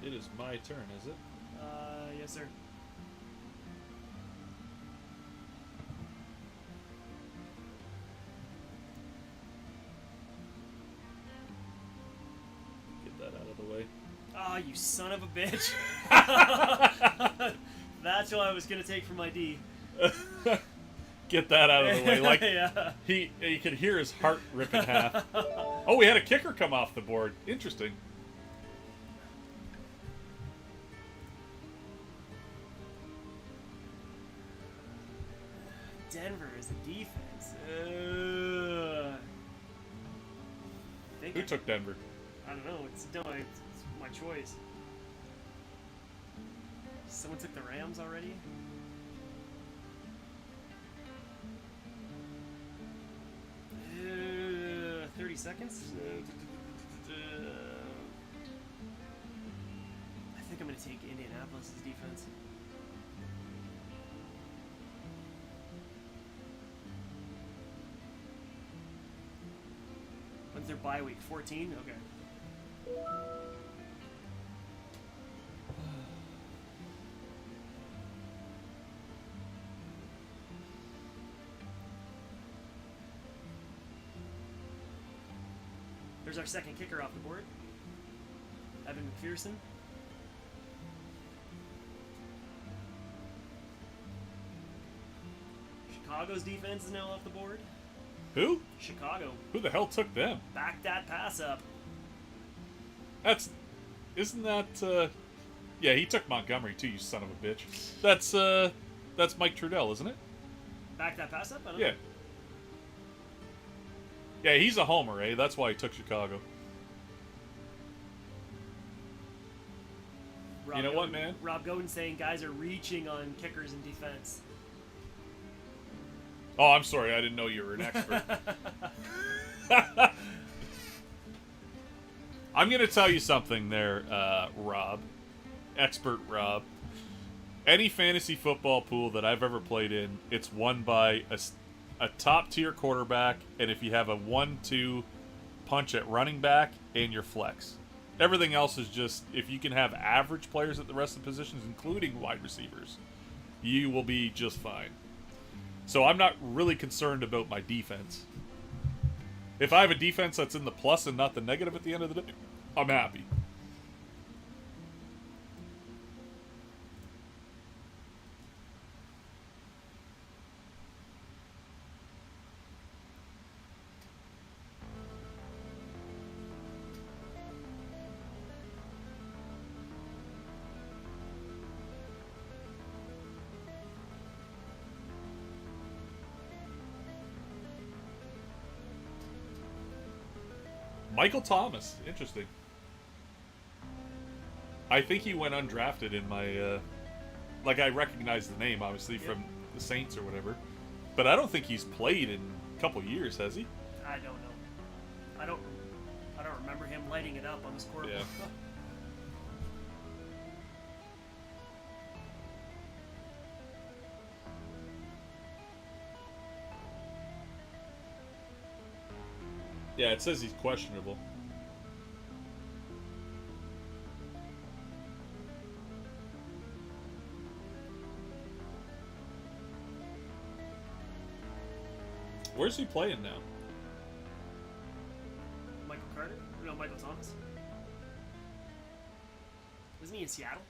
It is my turn, is it? Yes, sir. Get that out of the way. Oh, you son of a bitch. That's what I was going to take for my D. Get that out of the way. Like yeah. he could hear his heart rip in half. Oh, we had a kicker come off the board. Interesting. Denver is a defense. Who took Denver? I don't know. It's my choice. Someone took the Rams already? 30 seconds? I think I'm going to take Indianapolis' defense. When's their bye week? 14? Okay. There's our second kicker off the board. Evan McPherson. Chicago's defense is now off the board. Who? Chicago. Who the hell took them? Back that pass up. Isn't that, yeah, he took Montgomery too, you son of a bitch. That's Mike Trudell, isn't it? Back that pass up? I don't Yeah. know. Yeah, he's a homer, eh? That's why he took Chicago. You know what, man? Rob Godin saying guys are reaching on kickers in defense. Oh, I'm sorry, I didn't know you were an expert. I'm going to tell you something there, Rob. Expert Rob. Any fantasy football pool that I've ever played in, it's won by a top-tier quarterback, and if you have a 1-2 punch at running back and your flex. Everything else is just, if you can have average players at the rest of the positions, including wide receivers, you will be just fine. So I'm not really concerned about my defense. If I have a defense that's in the plus and not the negative at the end of the day, I'm happy. Michael Thomas, interesting. I think he went undrafted in my, like I recognize the name obviously from the Saints or whatever, but I don't think he's played in a couple years, has he? I don't know. I don't remember him lighting it up on the scoreboard. Yeah. Yeah, it says he's questionable. Where's he playing now? Michael Carter? No, Michael Thomas. Wasn't he in Seattle?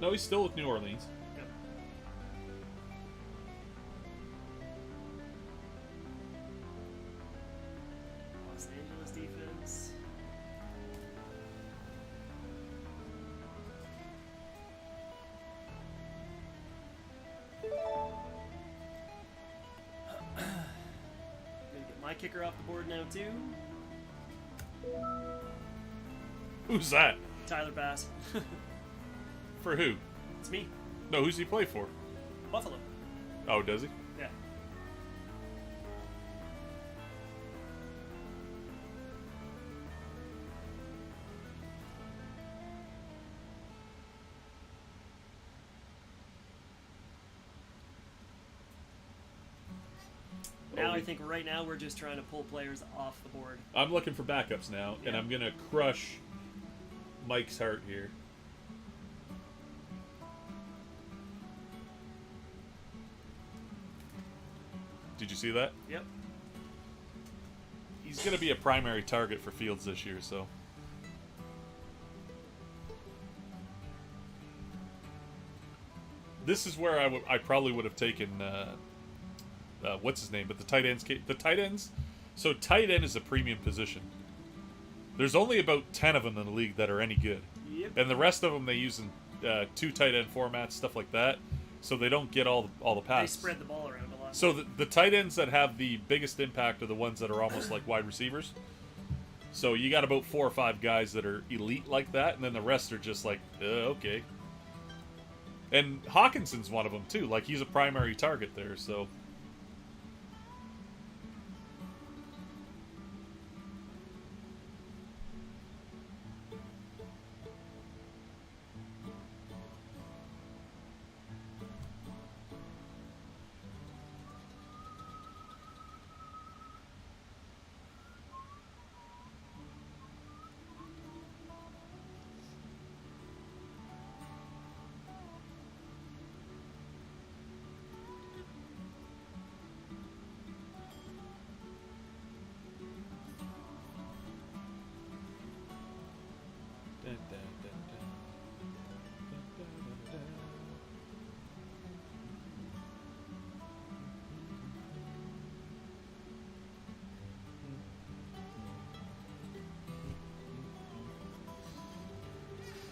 No, he's still with New Orleans. Yep. Los Angeles defense. my kicker off the board now too. Who's that? Tyler Bass. For who? It's me. No, who's he play for? Buffalo. Oh, does he? Yeah. Now I think right now we're just trying to pull players off the board. I'm looking for backups now, and Yeah. I'm gonna crush Mike's heart here. Did you see that? Yep. He's gonna be a primary target for Fields this year, so. This is where I probably would have taken what's his name, but the tight ends. So tight end is a premium position. There's only about 10 of them in the league that are any good, Yep. and the rest of them they use in 2 tight end formats, stuff like that. So they don't get all the They passes. spread the ball around a lot. So the tight ends that have the biggest impact are the ones that are almost like wide receivers. So you got about 4 or 5 guys that are elite like that, and then the rest are just like, okay. And Hawkinson's one of them too. Like he's a primary target there. So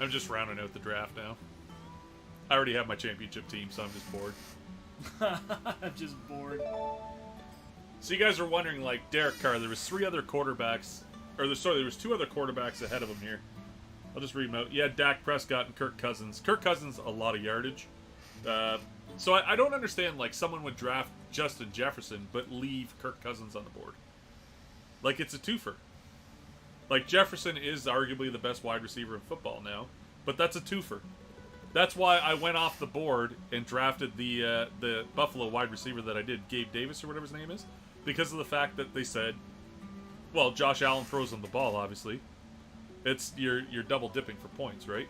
I'm just rounding out the draft now. I already have my championship team, so I'm just bored. I'm just bored. So you guys are wondering, like, Derek Carr, there was 3 other quarterbacks, there was 2 other quarterbacks ahead of him here. I'll just read them out. Yeah, Dak Prescott and Kirk Cousins. Kirk Cousins, a lot of yardage. So I don't understand, like, someone would draft Justin Jefferson, but leave Kirk Cousins on the board. Like, it's a twofer. Like, Jefferson is arguably the best wide receiver in football now, but that's a twofer. That's why I went off the board and drafted the Buffalo wide receiver that I did, Gabe Davis or whatever his name is, because of the fact that they said, well, Josh Allen throws him the ball, obviously. It's you're double dipping for points, right?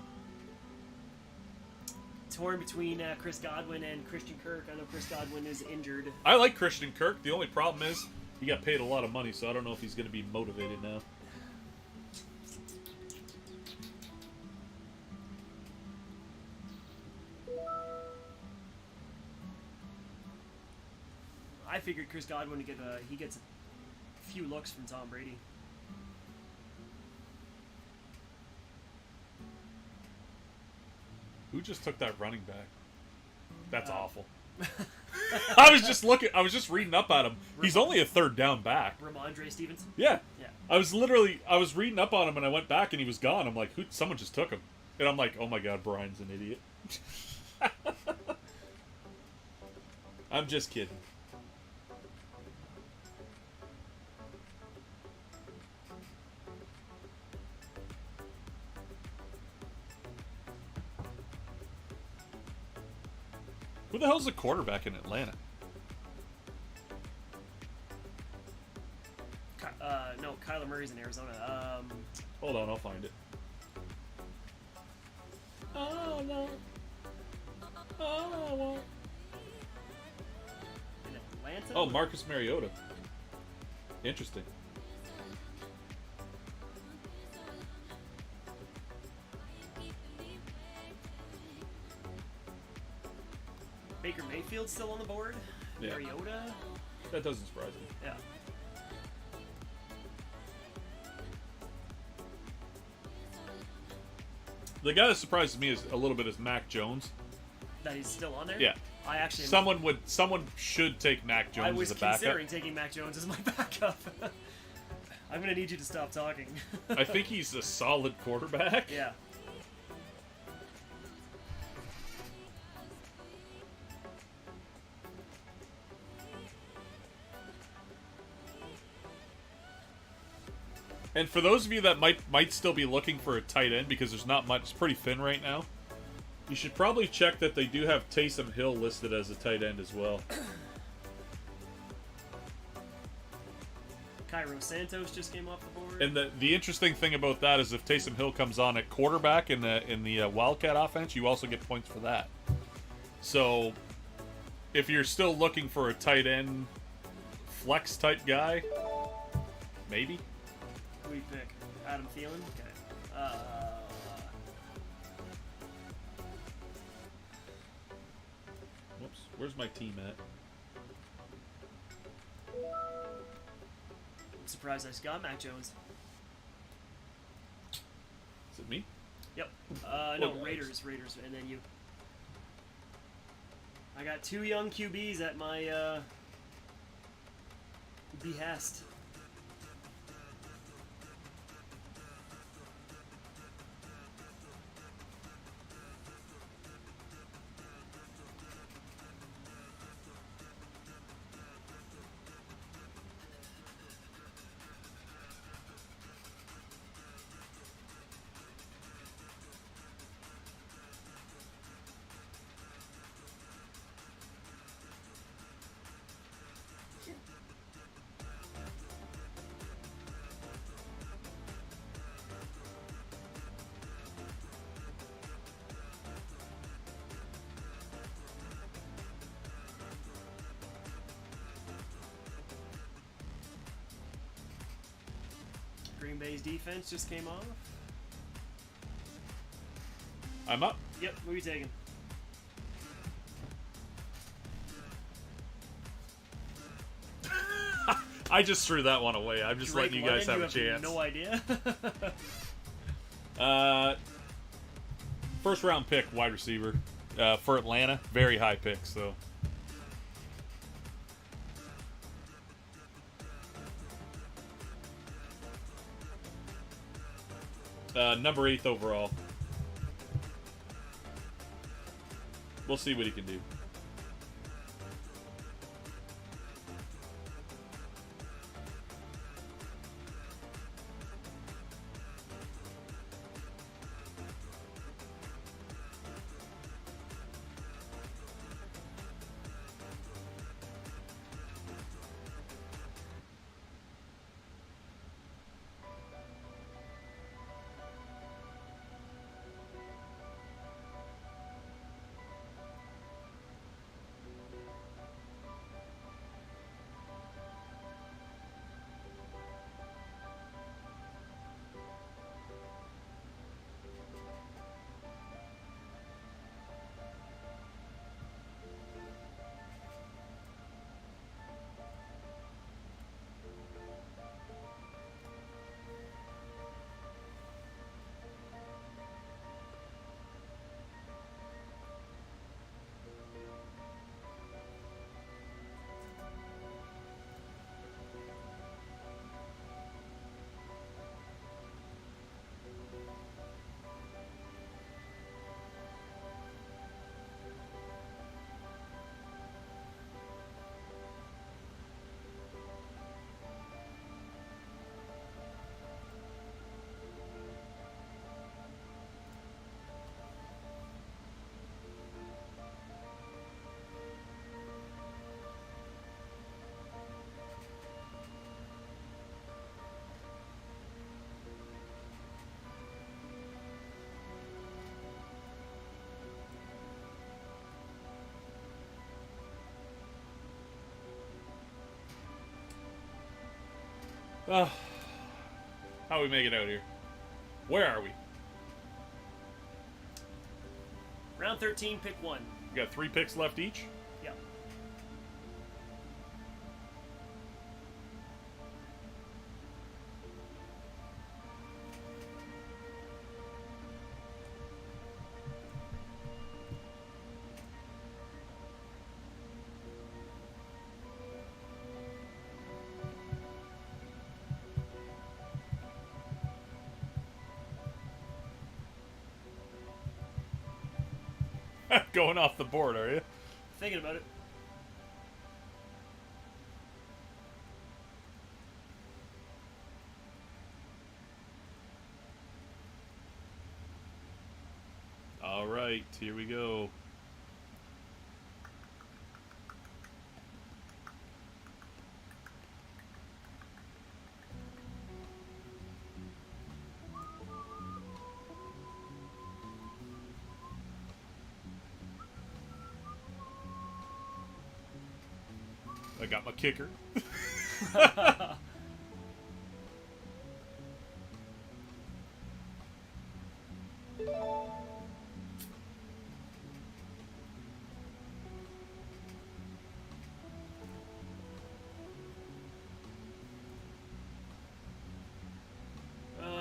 Torn between Chris Godwin and Christian Kirk. I know Chris Godwin is injured. I like Christian Kirk. The only problem is he got paid a lot of money, so I don't know if he's going to be motivated now. I figured Chris Godwin to he gets a few looks from Tom Brady. Who just took that running back? That's awful. I was just reading up on him. He's only a third down back. Ramondre Stevenson. Yeah. Yeah. I was reading up on him and I went back and he was gone. I'm like, someone just took him. And I'm like, oh my god, Brian's an idiot. I'm just kidding. Who the hell's the quarterback in Atlanta? No, Kyler Murray's in Arizona. Hold on, I'll find it. Oh no. Oh, in Atlanta. oh, Marcus Mariota. Interesting. Baker Mayfield's still on the board. Yeah. Mariota. That doesn't surprise me. Yeah. The guy that surprises me is a little bit is Mac Jones. That he's still on there. Yeah. I actually someone should take Mac I Jones was as a backup. considering taking Mac Jones as my backup. I'm gonna need you to stop talking. I think he's a solid quarterback. Yeah. And for those of you that might still be looking for a tight end because there's not much, it's pretty thin right now. You should probably check that they do have Taysom Hill listed as a tight end as well. Cairo Santos just came off the board. And the interesting thing about that is if Taysom Hill comes on at quarterback in the Wildcat offense, you also get points for that. So if you're still looking for a tight end flex type guy, maybe. Who do you pick? Adam Thielen? Okay. Whoops. Where's my team at? I'm surprised I got Mac Jones. Is it me? Yep. No, Oh, Raiders, and then you. I got 2 young QBs at my behest. Green Bay's defense just came off. I'm up. Yep, who are you taking? I just threw that one away. I'm just Drake letting you guys London, have a you chance. No idea. First round pick, wide receiver for Atlanta. Very high pick, so. Number 8th overall. We'll see what he can do. How we make it out here? Where are we? Round 13, pick 1. We got 3 picks left each. Yep. Going off the board, are you? Thinking about it. All right, here we go. I got my kicker.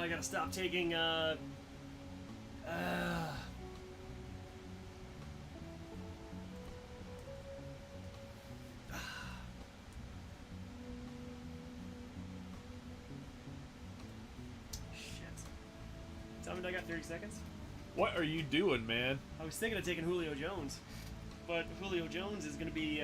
I gotta stop taking, Shit. Tell me I got 30 seconds? What are you doing, man? I was thinking of taking Julio Jones, but Julio Jones is gonna be,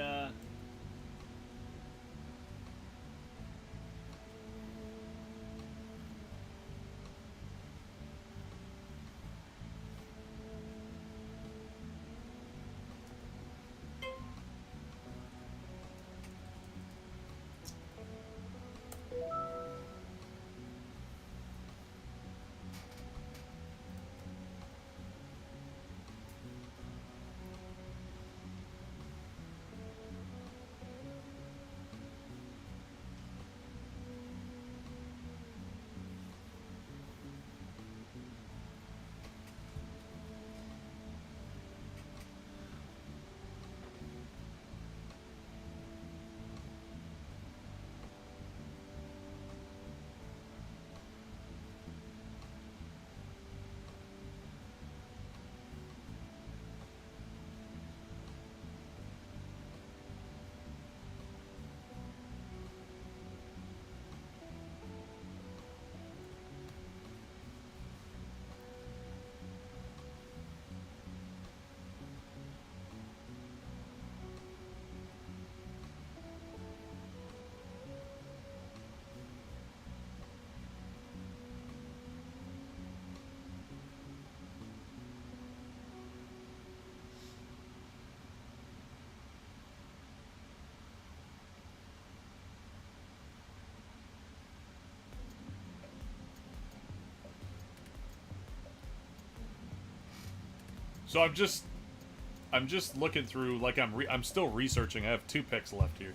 So I'm just looking through, like I'm still researching. I have 2 picks left here,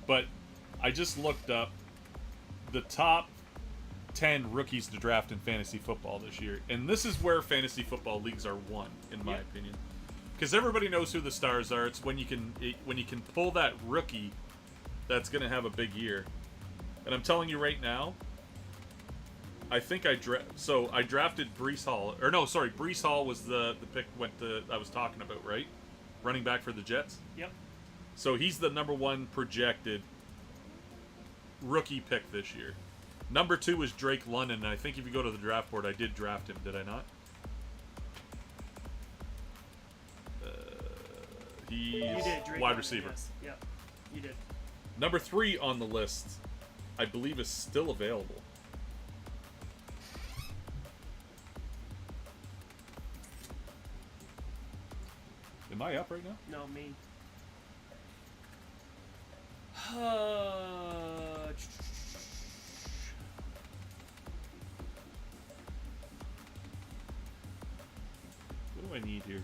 but I just looked up the top 10 rookies to draft in fantasy football this year, and this is where fantasy football leagues are won, in my opinion, because everybody knows who the stars are. It's when you can pull that rookie that's going to have a big year, and I'm telling you right now. I think I drafted Breece Hall. Or no, sorry, Breece Hall was the pick I was talking about, right? Running back for the Jets. yep. So he's the number 1 projected rookie pick this year. Number 2 is Drake London, and I think if you go to the draft board, I did draft him, did I not? He's You did, Drake wide London, receiver. Yes. Yep, you did. Number 3 on the list, I believe, is still available. Am I up right now? No, me. What do I need here?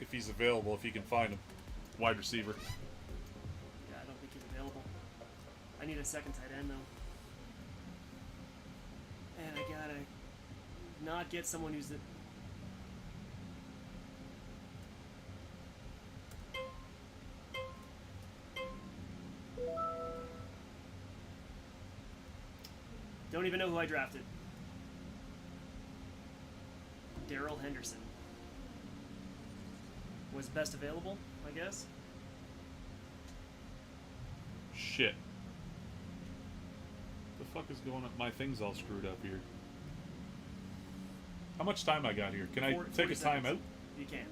If he's available, if you can find him. Wide receiver. Yeah, I don't think he's available. I need a second tight end, though. And I gotta not get someone who's the... Don't even know who I drafted. Darrell Henderson was best available, I guess. shit. The fuck is going on? My thing's all screwed up here. How much time I got here? Can I take 40 a time out? seconds. You can't.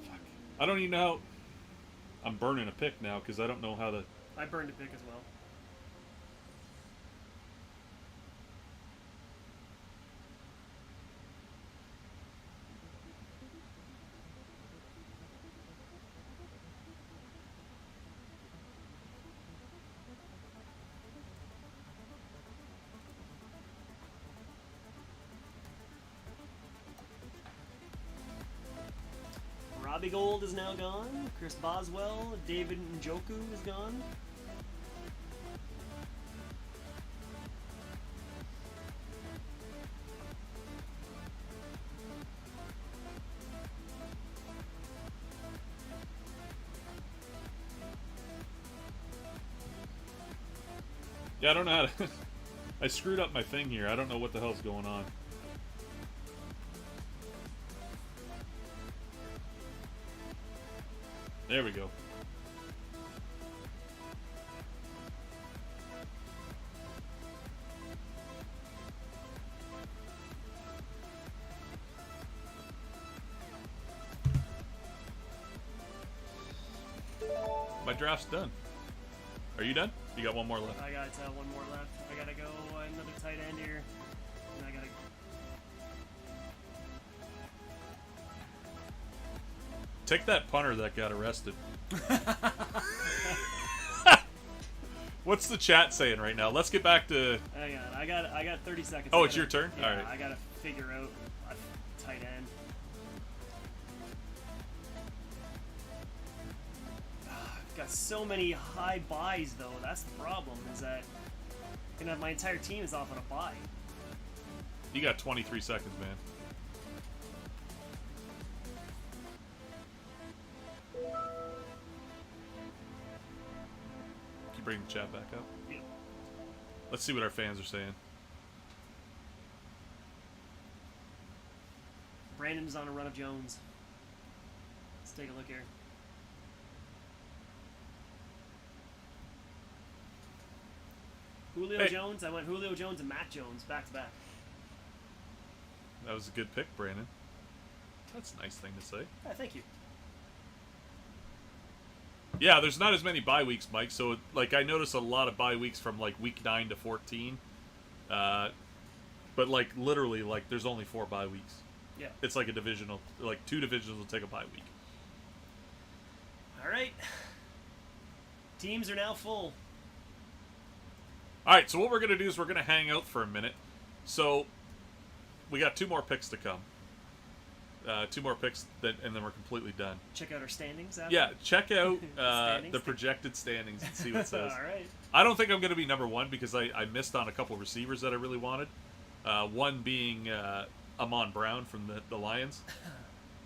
Fuck. I don't even know how... I'm burning a pick now because I don't know how to... I burned a pick as well. Robbie Gold is now gone. Chris Boswell, David Njoku is gone. Yeah, I don't know how to... I screwed up my thing here. I don't know what the hell's going on. There we go. My draft's done. Are you done? You got one more left. I got one more left. I gotta go another tight end here. And I gotta. Take that punter that got arrested. What's the chat saying right now? Let's get back to... Hang on, I got 30 seconds. Oh, I it's your turn? Yeah, Alright. I gotta figure out a tight end. I've got so many high buys though. That's the problem. Is that my entire team is off on a buy. You got 23 seconds, man. Can you bring the chat back up? Yeah. Let's see what our fans are saying. Brandon's on a run of Jones. Let's take a look here. Julio Hey. Jones. I went Julio Jones and Matt Jones back to back. That was a good pick, Brandon. That's a nice thing to say. Yeah, thank you. Yeah, there's not as many bye weeks, Mike. So, like, I notice a lot of bye weeks from, like, week 9 to 14. But, like, literally, like, there's only 4 bye weeks. Yeah. It's like a divisional, like, 2 divisions will take a bye week. All right. Teams are now full. All right, so what we're going to do is we're going to hang out for a minute. So, we got 2 more picks to come. 2 more picks, and then we're completely done. Check out our standings after. Yeah, check out Standings? the projected standings and see what it says. All right. I don't think I'm going to be number 1 because I missed on a couple receivers that I really wanted. One being Amon Brown from the Lions.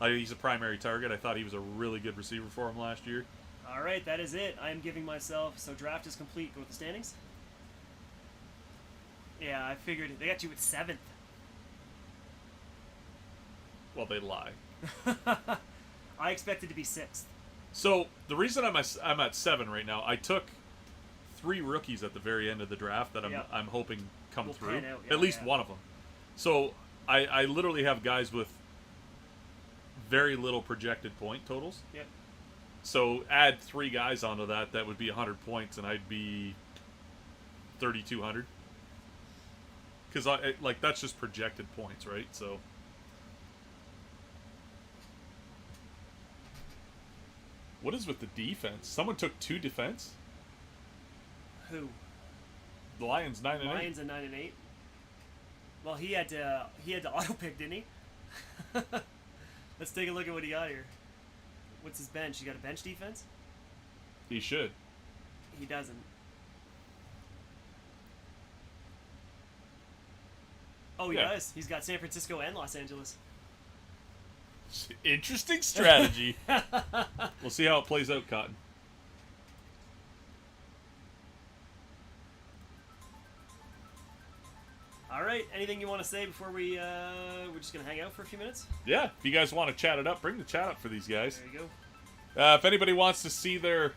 He's a primary target. I thought he was a really good receiver for him last year. All right, that is it. I am giving myself. So draft is complete. Go with the standings. Yeah, I figured they got you at 7th. Well, they lie. I expected to be 6th. So the reason I'm at 7 right now, I took 3 rookies at the very end of the draft that Yeah. I'm hoping come Will through. pan out, yeah, at least yeah. one of them. So I literally have guys with very little projected point totals. Yep. So add 3 guys onto that would be 100 points, and I'd be 3,200. Because like that's just projected points, right? So. What is with the defense? Someone took 2 defense. Who? The Lions 9 and 8. Lions at 9 and 8. Well, he had to auto pick, didn't he? Let's take a look at what he got here. What's his bench? You got a bench defense? He should. He doesn't. Oh, he Yeah. does. He's got San Francisco and Los Angeles. Interesting strategy. We'll see how it plays out, Cotton. All right. Anything you want to say before we're just gonna hang out for a few minutes? Yeah, if you guys want to chat it up, bring the chat up for these guys. There you go. If anybody wants to see their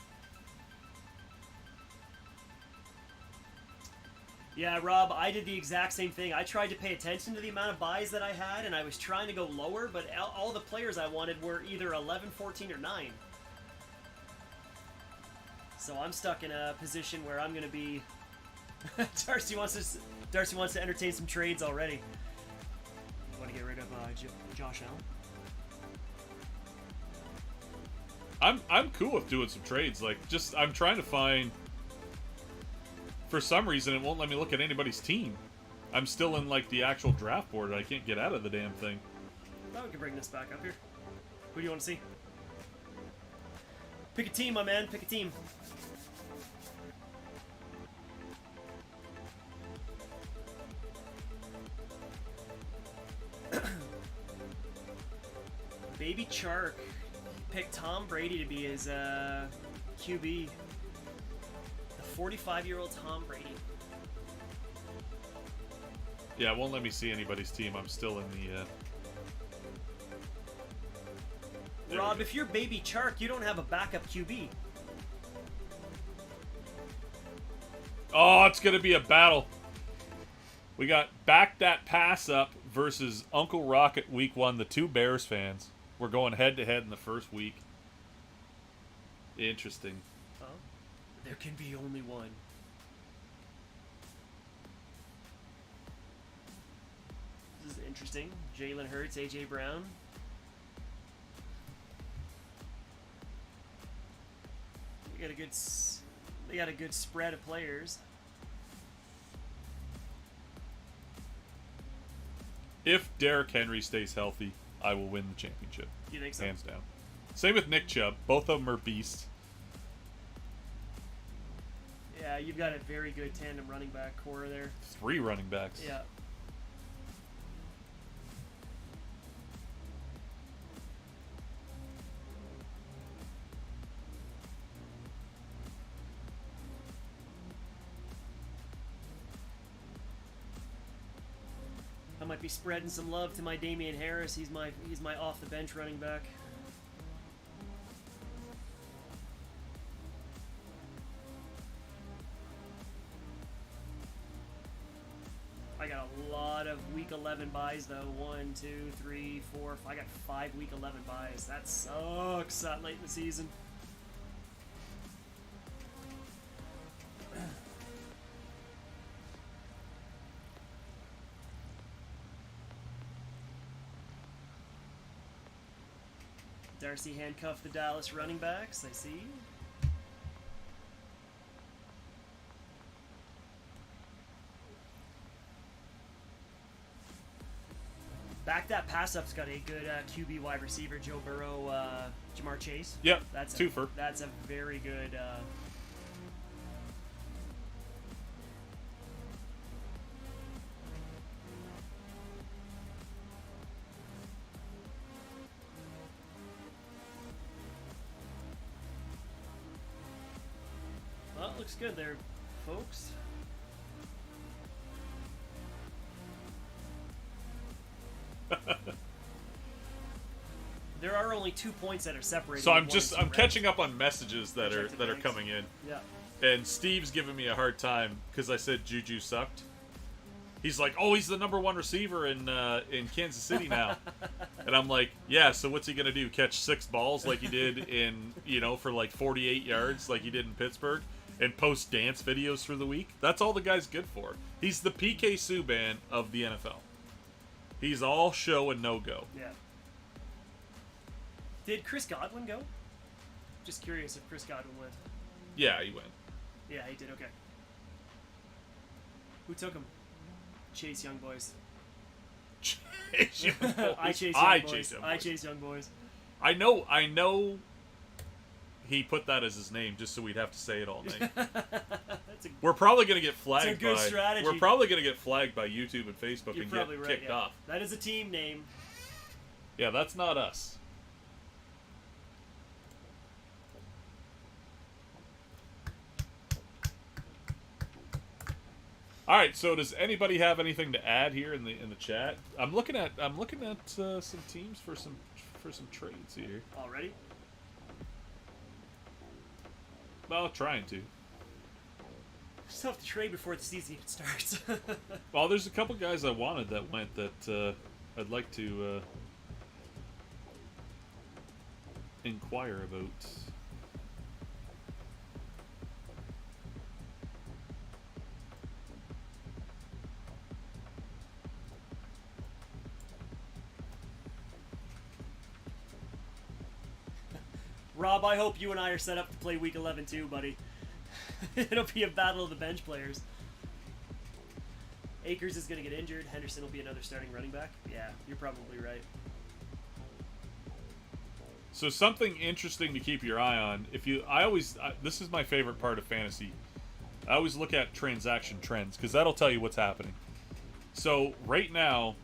Yeah, Rob, I did the exact same thing. I tried to pay attention to the amount of buys that I had, and I was trying to go lower, but all the players I wanted were either 11, 14, or 9. So I'm stuck in a position where I'm going to be... Darcy wants to entertain some trades already. You want to get rid of Josh Allen? I'm cool with doing some trades. Like, just I'm trying to find. For some reason, it won't let me look at anybody's team. I'm still in like the actual draft board. I can't get out of the damn thing. Oh, we can bring this back up here. Who do you want to see? Pick a team, my man. Pick a team. Baby Chark picked Tom Brady to be his QB. The 45-year-old Tom Brady. Yeah, it won't let me see anybody's team. I'm still in the. There Rob, we go. if you're Baby Chark, you don't have a backup QB. Oh, it's gonna be a battle. We got Back That Pass Up versus Uncle Rocket Week 1. The two Bears fans. We're going head to head in the first week. Interesting. Huh? There can be only one. This is interesting. Jalen Hurts, AJ Brown. They got a good spread of players. If Derrick Henry stays healthy, I will win the championship. You think so? Hands down. Same with Nick Chubb. Both of them are beasts. Yeah, you've got a very good tandem running back core there. 3 running backs. Yeah. I might be spreading some love to my Damian Harris. He's my off the bench running back. I got a lot of week 11 buys though. 1, 2, 3, 4. I got 5 week 11 buys. That sucks that late in the season. Darcy handcuffed the Dallas running backs, I see. Back That Pass Up's got a good QB wide receiver, Joe Burrow, Jamar Chase. Yep. That's twofer. That's a very good. Well, it looks good there, folks. There are only 2 points that are separated. So I'm catching up on messages that are Rejected coming in. Yeah. And Steve's giving me a hard time because I said Juju sucked. He's like, "Oh, he's the #1 receiver in Kansas City now," and I'm like, "Yeah. So what's he gonna do? Catch 6 balls like he did in for like 48 yards like he did in Pittsburgh, and post dance videos through the week? That's all the guy's good for. He's the PK Subban of the NFL. He's all show and no go. Yeah. Did Chris Godwin go? Just curious if Chris Godwin went. Yeah, he went. Yeah, he did. Okay. Who took him? Chase Young Boys. Chase Young Boys. I chase I Young Boys. chase Young I Boys. chase Young Boys. I know. He put that as his name just so we'd have to say it all night. That's a, We're probably gonna get flagged. It's a good by, strategy. We're probably gonna get flagged by YouTube and Facebook you're and probably get right. kicked Yeah. off. That is a team name. Yeah, that's not us. All right. So, does anybody have anything to add here in the chat? I'm looking at some teams for some trades here. Already? Well, trying to. Still have to trade before the season even starts. Well, there's a couple guys I wanted that went that I'd like to inquire about. Rob, I hope you and I are set up to play Week 11 too, buddy. It'll be a battle of the bench players. Akers is going to get injured. Henderson will be another starting running back. Yeah, you're probably right. So something interesting to keep your eye on. This is my favorite part of fantasy. I always look at transaction trends because that'll tell you what's happening. So right now,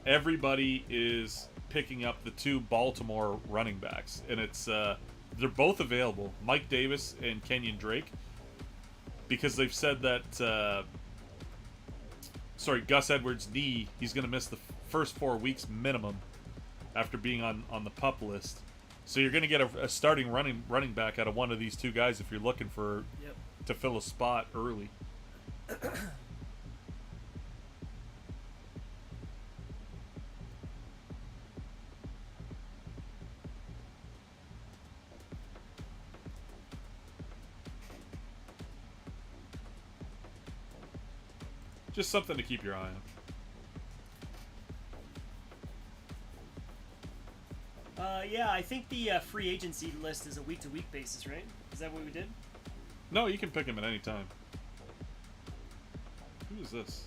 everybody is picking up the 2 Baltimore running backs, and it's they're both available, Mike Davis and Kenyon Drake, because they've said that Gus Edwards' knee, he's going to miss the first 4 weeks minimum after being on the PUP list. So you're going to get a starting running back out of one of these 2 guys if you're looking for to fill a spot early. Just something to keep your eye on. Yeah, I think the free agency list is a week-to-week basis, right? Is that what we did? No, you can pick him at any time. Who is this?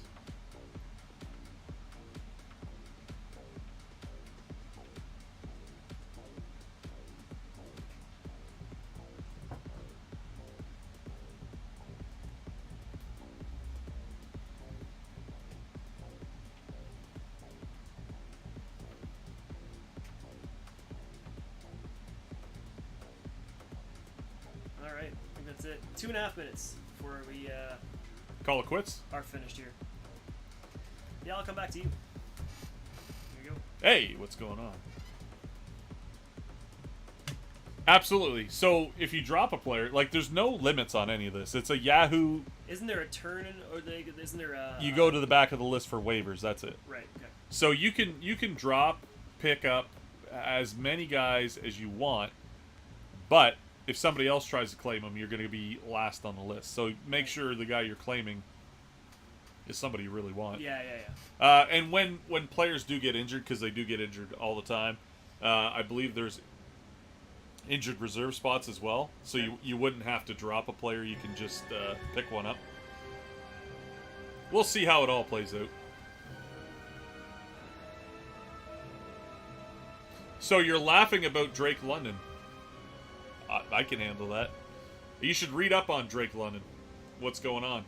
All right, I think that's it. 2.5 minutes before we Call it quits? are finished here. Yeah, I'll come back to you. Here you go. Hey, what's going on? Absolutely. So if you drop a player, like there's no limits on any of this. It's a Yahoo. Isn't there a turn isn't there a... You go to the back of the list for waivers. That's it. Right, okay. So you can drop, pick up as many guys as you want, but if somebody else tries to claim them, you're going to be last on the list. So make sure the guy you're claiming is somebody you really want. Yeah. And when players do get injured, because they do get injured all the time, I believe there's injured reserve spots as well. So you wouldn't have to drop a player. You can just pick one up. We'll see how it all plays out. So you're laughing about Drake London. I can handle that. You should read up on Drake London. What's going on?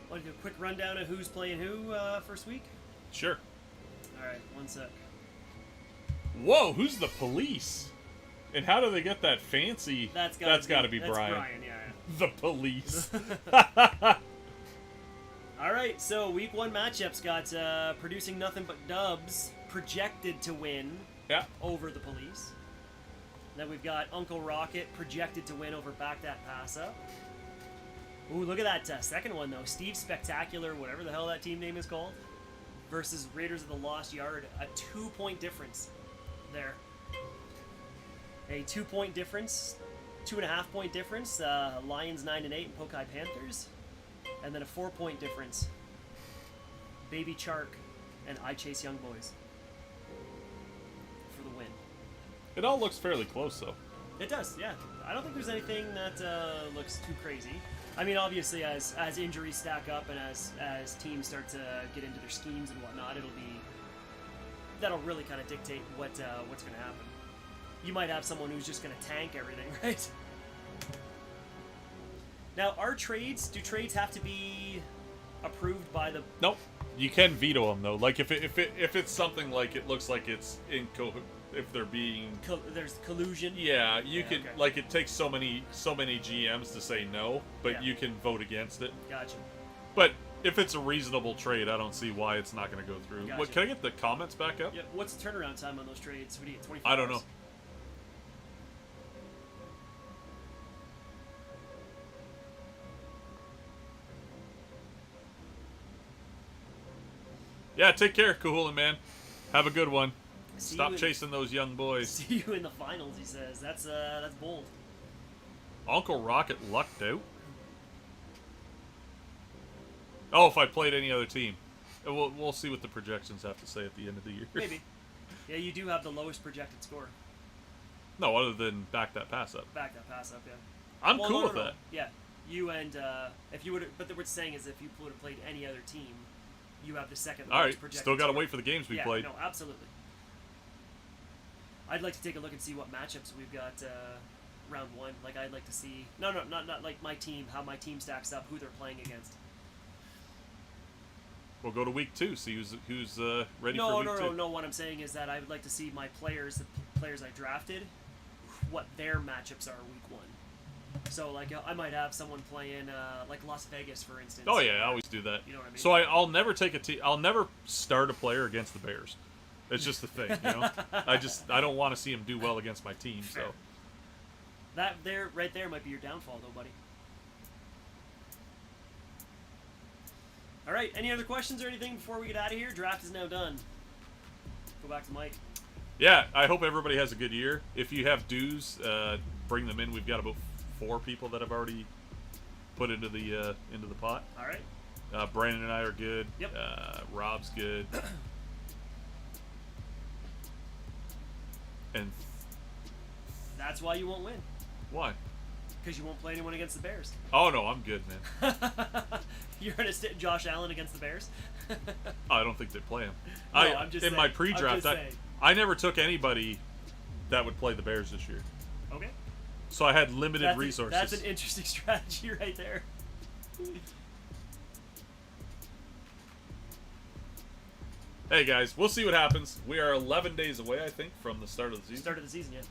Want to do a quick rundown of who's playing who first week? Sure. All right, one sec. Whoa, who's the police? And how do they get that fancy? That's got to be that's Brian. Yeah. The police. All right, so week 1 matchups got producing nothing but dubs, projected to win Yeah. over the police. Then we've got Uncle Rocket projected to win over Back That Pass Up. Ooh, look at that second one, though. Steve Spectacular, whatever the hell that team name is called, versus Raiders of the Lost Yard. A 2-point difference there. A 2-point difference, 2.5-point difference. Lions 9-8 and Pokai Panthers. And then a 4-point difference. Baby Chark and I Chase Young Boys for the win. It all looks fairly close, though. It does, yeah. I don't think there's anything that looks too crazy. I mean, obviously, as injuries stack up and as teams start to get into their schemes and whatnot, that'll really kind of dictate what's going to happen. You might have someone who's just going to tank everything, right? Now, do trades have to be approved by the... Nope. You can veto them though. Like if it's something like it looks like it's if they're being There's collusion. yeah, you can okay. like it takes so many GMs to say no, but Yeah. you can vote against it. Gotcha. But if it's a reasonable trade, I don't see why it's not going to go through. Gotcha. What, can I get the comments back up? Yeah. What's the turnaround time on those trades? What do you get? 24 I don't know. hours? Yeah, take care, Kahula, man. Have a good one. See Stop you in- chasing those young boys. See you in the finals, he says. That's bold. Uncle Rocket lucked out. Oh, if I played any other team. We'll see what the projections have to say at the end of the year. Maybe. Yeah, you do have the lowest projected score. No, other than back that pass up. Back that pass up, yeah. I'm Well, cool no, with no, no. that. Yeah, you and if you would, but what it's saying is if you would have played any other team, you have the second All lowest right, projected. still got to score. wait for the games we yeah, played. No, absolutely. I'd like to take a look and see what matchups we've got round one. Like I'd like to see not like my team, how my team stacks up, who they're playing against. We'll go to week 2, see who's ready for No, week 2. no. What I'm saying is that I would like to see my players, the players I drafted, what their matchups are week 1. So like I might have someone playing like Las Vegas, for instance. Oh yeah, I always do that. You know what I mean? So I'll never take a team. I'll never start a player against the Bears. It's just the thing, you know. I don't want to see him do well against my team. So that there, right there, might be your downfall, though, buddy. All right. Any other questions or anything before we get out of here? Draft is now done. Go back to Mike. yeah, I hope everybody has a good year. If you have dues, bring them in. We've got about 4 people that have already put into the pot. All right. Brandon and I are good. Yep. Rob's good. And That's why you won't win, why? because you won't play anyone against the Bears. Oh no, I'm good, man. You're gonna sit Josh Allen against the Bears. I don't think they play him. No, I'm just in my saying. pre-draft, I'm just saying. I never took anybody that would play the Bears this year, Okay. so I had limited resources. That's an interesting strategy right there. Hey guys, we'll see what happens. We are 11 days away, I think, from the start of the season. Start of the season, yeah.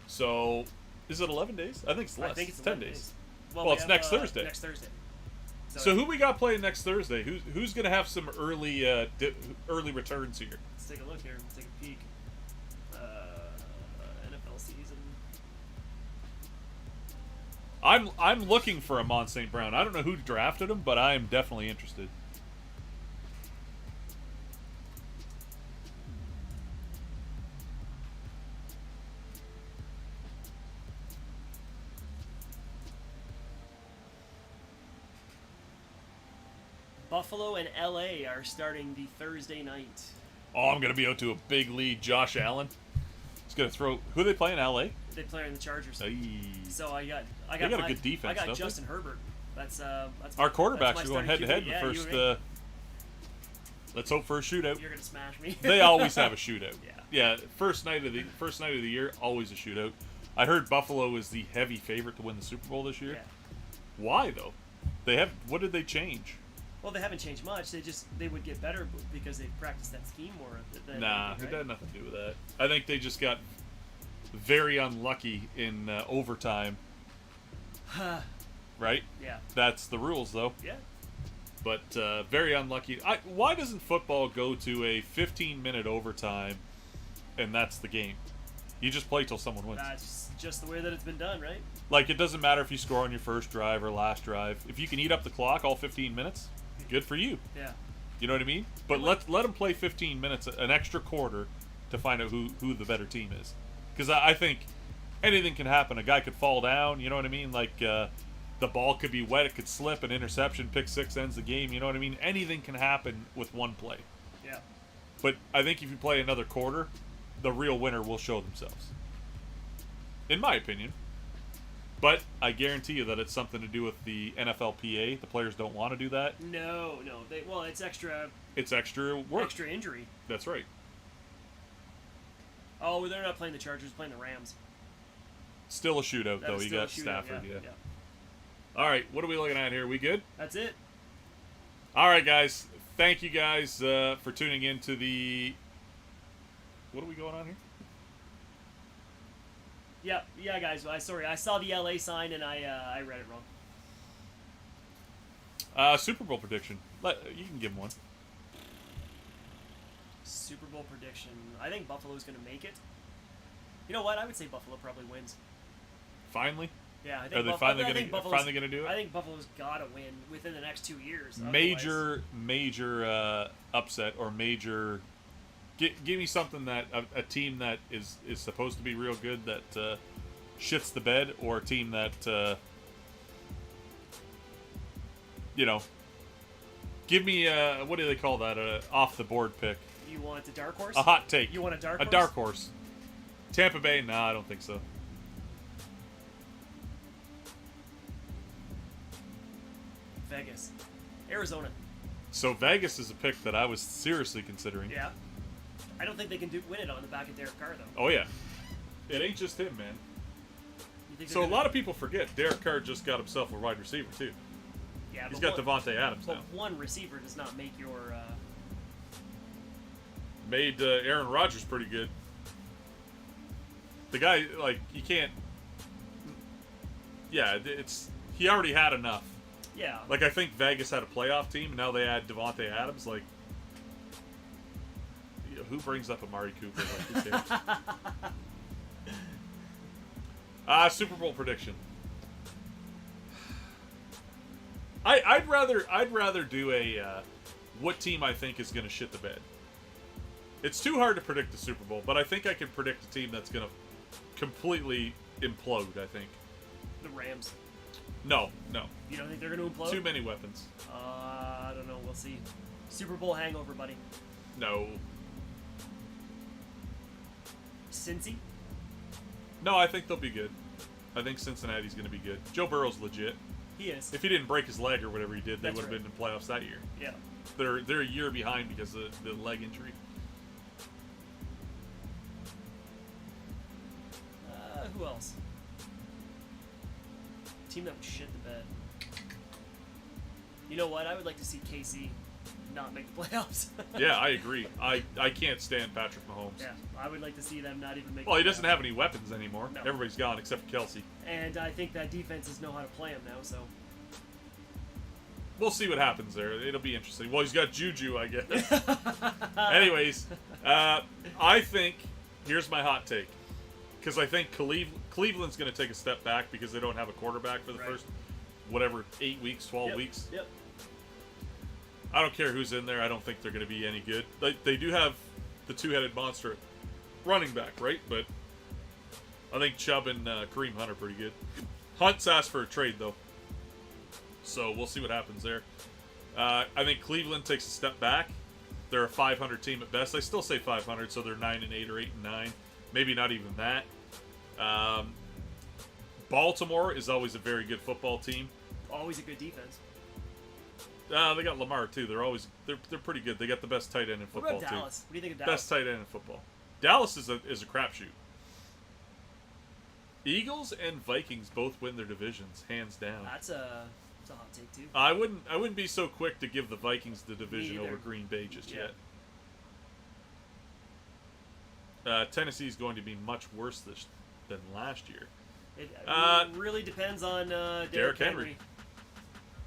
So, is it 11 days? I think it's less. I think it's 10 11 days. Well, Well, we it's have, next Thursday. Next Thursday. So who we got playing next Thursday? Who's gonna have some early early returns here? Let's take a look here. Let's take a peek. NFL season. I'm looking for Amon St. Brown. I don't know who drafted him, but I am definitely interested. Buffalo and LA are starting the Thursday night. Oh, I'm gonna be out to a big lead. Josh Allen. He's gonna throw. Who they play in LA? They play in the Chargers. Ay. So I got got a my- good defense, I got don't they? Justin Herbert. That's Our my quarterbacks are going starting head to head QB. in Yeah, the you first. and me. Let's hope for a shootout. You're gonna smash me. They always have a shootout. Yeah. Yeah. First night of the year, always a shootout. I heard Buffalo is the heavy favorite to win the Super Bowl this year. Yeah. Why though? They have. What did they change? Well, they haven't changed much. They would get better because they've practiced that scheme more. Than Nah, anything, it right? had nothing to do with that. I think they just got very unlucky in overtime. Right? Yeah. That's the rules, though. Yeah. But very unlucky. Why doesn't football go to a 15-minute overtime, and that's the game? You just play till someone wins. That's just the way that it's been done, right? Like, it doesn't matter if you score on your first drive or last drive. If you can eat up the clock all 15 minutes, good for you. Yeah. You know what I mean? But let them play 15 minutes, an extra quarter, to find out who the better team is. Because I think anything can happen. A guy could fall down, you know what I mean? Like, the ball could be wet, it could slip, an interception, pick six ends the game, you know what I mean? Anything can happen with one play. Yeah. But I think if you play another quarter, the real winner will show themselves. In my opinion. But I guarantee you that it's something to do with the NFLPA. The players don't want to do that. No. It's extra It's extra work. extra injury. That's right. Oh, they're not playing the Chargers, they're playing the Rams. Still a shootout, That though. is You still a got shootout, Stafford, yeah. yeah. All right, what are we looking at here? We good? That's it. All right, guys. thank you guys for tuning in to the. What are we going on here? Yeah, guys. Sorry, I saw the LA sign and I read it wrong. Super Bowl prediction. You can give him one. Super Bowl prediction. I think Buffalo's going to make it. You know what? I would say Buffalo probably wins. Finally? Yeah, I think Are they finally going to do it? I think Buffalo's got to win within the next 2 years. Major upset or major. Give me something that a team that is supposed to be real good that shits the bed, or a team that Give me what do they call that? Off the board pick. You want a dark horse? A hot take. You want a dark horse? A dark horse. Tampa Bay? No, I don't think so. Vegas. Arizona. So Vegas is a pick that I was seriously considering. Yeah. I don't think they can win it on the back of Derek Carr, though. Oh, yeah. It ain't just him, man. You think So a lot of people forget Derek Carr just got himself a wide receiver, too. Yeah, He's but got Devontae Adams but now. one receiver does not make your... Made Aaron Rodgers pretty good. The guy, you can't... Yeah, he already had enough. Yeah. I think Vegas had a playoff team, and now they add Devontae Adams. Who brings up Amari Cooper? Who cares? Super Bowl prediction. I'd rather do a what team I think is going to shit the bed. It's too hard to predict the Super Bowl, but I think I can predict a team that's going to completely implode. I think. The Rams. No. You don't think they're going to implode? Too many weapons. I don't know. We'll see. Super Bowl hangover, buddy. No. Cincy? No, I think they'll be good. I think Cincinnati's going to be good. Joe Burrow's legit. He is. If he didn't break his leg or whatever he did, they That's would have right. been in playoffs that year. Yeah. They're a year behind because of the leg injury. Who else? Team that would shit the bed. You know what? I would like to see KC not make the playoffs. Yeah, I agree. I can't stand Patrick Mahomes. Yeah, I would like to see them not even make. Well, he the doesn't playoffs. have any weapons anymore. No. Everybody's gone except for Kelsey. And I think that defenses know how to play him now. So. We'll see what happens there. It'll be interesting. Well, he's got Juju, I guess. Anyways, I think here's my hot take, because I think Cleveland's going to take a step back because they don't have a quarterback for the Right. first 8 weeks, 12 Yep. weeks. Yep. I don't care who's in there. I don't think they're going to be any good. They do have the two-headed monster running back, right? But I think Chubb and Kareem Hunt are pretty good. Hunt's asked for a trade, though. So we'll see what happens there. I think Cleveland takes a step back. They're a 500 team at best. I still say 500, so they're 9-8 or 8-9. Maybe not even that. Baltimore is always a very good football team. Always a good defense. They got Lamar too. They're pretty good. They got the best tight end in What football about too. Dallas? What do you think of Dallas? Best tight end in football. Dallas is a crapshoot. Eagles and Vikings both win their divisions, hands down. That's a hot take too. I wouldn't be so quick to give the Vikings the division either. over Green Bay just Yeah. yet. Tennessee's going to be much worse than last year. It Uh, really depends on Derrick Derrick Henry. Henry.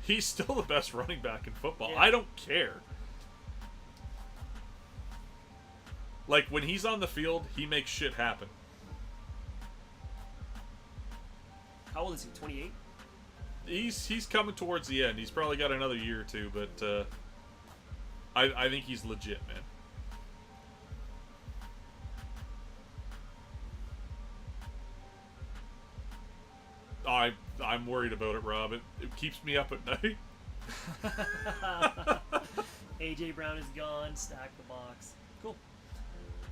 He's still the best running back in football. Yeah. I don't care. When he's on the field, he makes shit happen. How old is he? 28? He's coming towards the end. He's probably got another year or two, but I think he's legit, man. I'm worried about it, Rob. It keeps me up at night. AJ Brown is gone. Stack the box. Cool.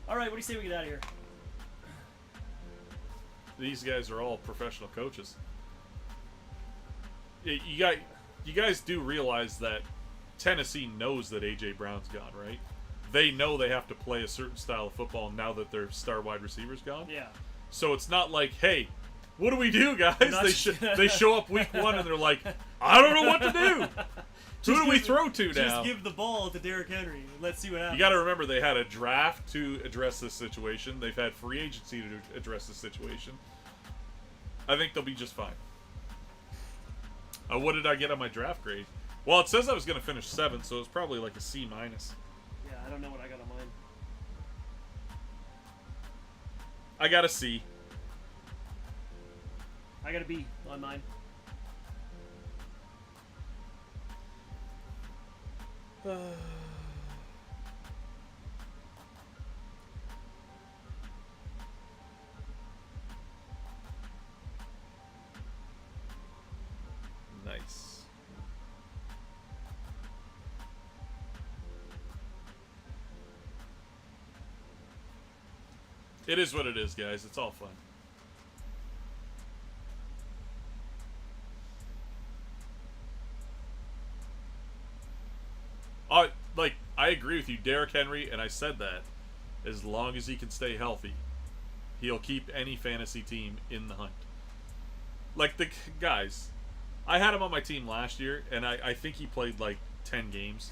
All right, what do you say we get out of here? These guys are all professional coaches. You guys do realize that Tennessee knows that AJ Brown's gone, right? They know they have to play a certain style of football now that their star wide receiver's gone. Yeah. So it's not like, hey, what do we do, guys? Not- They show up week 1 and they're like, I don't know what to do. Who do we give- throw to now? Just give the ball to Derrick Henry. Let's see what happens. You got to remember, they had a draft to address this situation. They've had free agency to address this situation. I think they'll be just fine. What did I get on my draft grade? Well, it says I was going to finish 7th, so it's probably like a C-. Yeah, I don't know what I got on mine. I got a C. I got a B on mine. Nice. It is what it is, guys. It's all fun. I agree with you, Derrick Henry, and I said that. As long as he can stay healthy, he'll keep any fantasy team in the hunt. Like, the guys, I had him on my team last year, and I think he played like 10 games.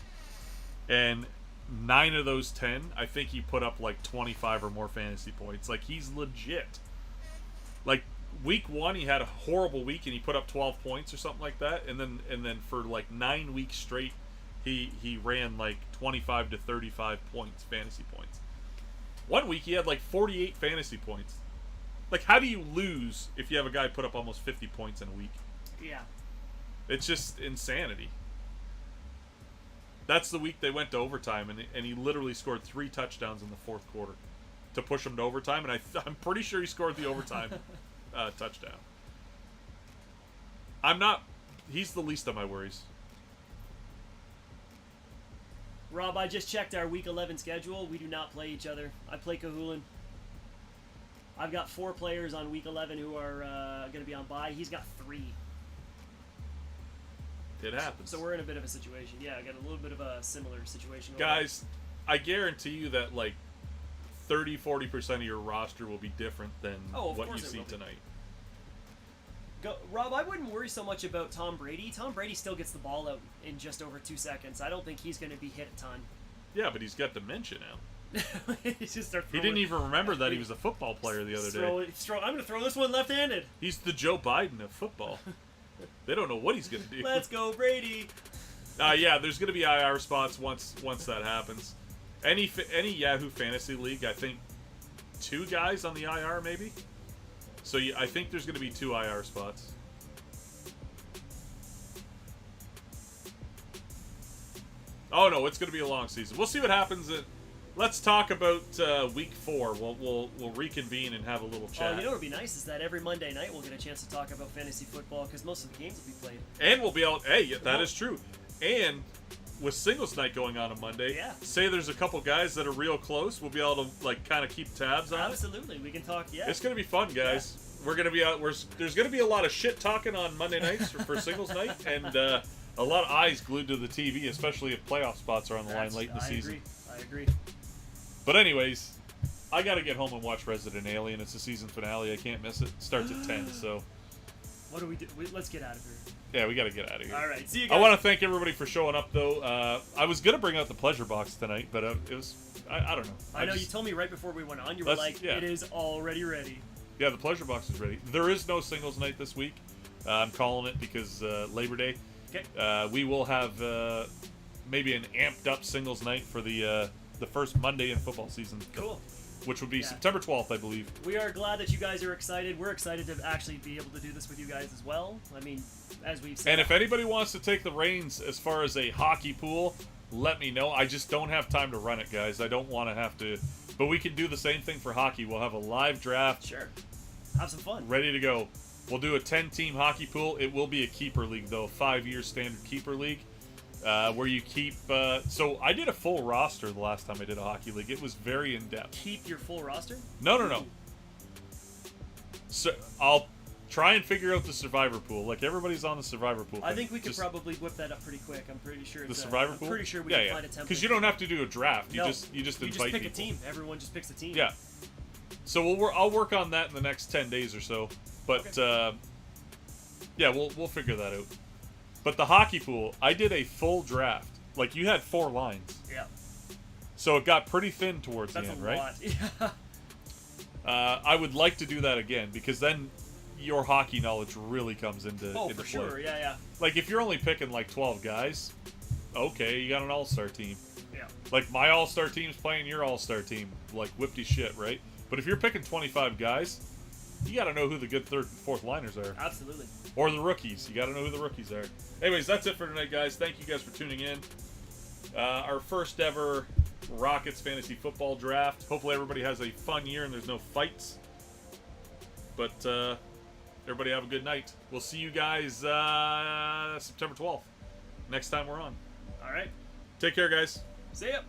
And 9 of those 10, I think he put up like 25 or more fantasy points. Like, he's legit. Like, week 1, he had a horrible week, and he put up 12 points or something like that. And then for like 9 weeks straight, he ran like 25 to 35 points, fantasy points. One week, he had like 48 fantasy points. Like, how do you lose if you have a guy put up almost 50 points in a week? Yeah. It's just insanity. That's the week they went to overtime, and he literally scored 3 touchdowns in the 4th quarter to push him to overtime, and I'm pretty sure he scored the overtime touchdown. He's the least of my worries. Rob, I just checked our Week 11 schedule. We do not play each other. I play Cahulan. I've got 4 players on Week 11 who are going to be on bye. He's got 3. It happens. So we're in a bit of a situation. Yeah, I got a little bit of a similar situation. Guys, I guarantee you that like 30-40% of your roster will be different than of what you course it see will be. tonight. Rob, I wouldn't worry so much about Tom Brady. Tom Brady still gets the ball out in just over 2 seconds. I don't think he's going to be hit a ton. Yeah, but he's got dementia now. He just start He didn't even remember that he was a football player the other day. I'm going to throw this one left-handed. He's the Joe Biden of football. They don't know what he's going to do. Let's go, Brady. Yeah, there's going to be IR spots once that happens. Any Yahoo Fantasy League, I think 2 guys on the IR maybe. So I think there's going to be 2 IR spots. Oh no, it's going to be a long season. We'll see what happens. Let's talk about week 4. We'll reconvene and have a little chat. You know what would be nice is that every Monday night we'll get a chance to talk about fantasy football because most of the games will be played. And we'll be able. Hey, yeah, that is true. And with singles night going on Monday, say there's a couple guys that are real close, we'll be able to like kind of keep tabs on. Absolutely, we can talk. Yeah, it's gonna be fun, guys. Yeah. We're gonna be out. There's gonna be a lot of shit talking on Monday nights for singles night, and a lot of eyes glued to the TV, especially if playoff spots are on the line late in the season. I agree. But anyways, I gotta get home and watch Resident Alien. It's the season finale. I can't miss it. Starts at 10. So. What do we do? Let's get out of here. Yeah, we got to get out of here. All right, see you guys. I want to thank everybody for showing up, though. I was going to bring out the pleasure box tonight, but it was, I don't know. I know, you told me right before we went on, you were like, it is already ready. Yeah, the pleasure box is ready. There is no singles night this week. I'm calling it because Labor Day. Okay. We will have maybe an amped up singles night for the first Monday in football season. Cool. Which would be September 12th, I believe. We are glad that you guys are excited. We're excited to actually be able to do this with you guys as well. I mean, as we've said. And if anybody wants to take the reins as far as a hockey pool, let me know. I just don't have time to run it, guys. I don't want to have to. But we can do the same thing for hockey. We'll have a live draft. Sure. Have some fun. Ready to go. We'll do a 10-team hockey pool. It will be a keeper league, though. 5-year standard keeper league. Where you keep... so I did a full roster the last time I did a hockey league. It was very in-depth. Keep your full roster? No. So I'll try and figure out the survivor pool. Like, everybody's on the survivor pool. I think we could probably whip that up pretty quick. I'm pretty sure it's... The survivor pool? I'm pretty sure we can find a template. Because you don't have to do a draft. You no, just invite people. You just pick a team. Everyone just picks a team. Yeah. So I'll work on that in the next 10 days or so. But, yeah, we'll figure that out. But the hockey pool, I did a full draft. Like, you had 4 lines. Yeah. So it got pretty thin towards That's the end, a right? lot. Yeah. I would like to do that again, because then your hockey knowledge really comes into Oh, into for play. sure. Yeah, yeah. Like, if you're only picking, like, 12 guys, okay, you got an all-star team. Yeah. Like, my all-star team's playing your all-star team. Like, whippity shit, right? But if you're picking 25 guys, you got to know who the good third and fourth liners are. Absolutely. Or the rookies. You got to know who the rookies are. Anyways, that's it for tonight, guys. Thank you guys for tuning in. Our first ever Rockets Fantasy Football Draft. Hopefully everybody has a fun year and there's no fights. But everybody have a good night. We'll see you guys September 12th. Next time we're on. All right. Take care, guys. See ya.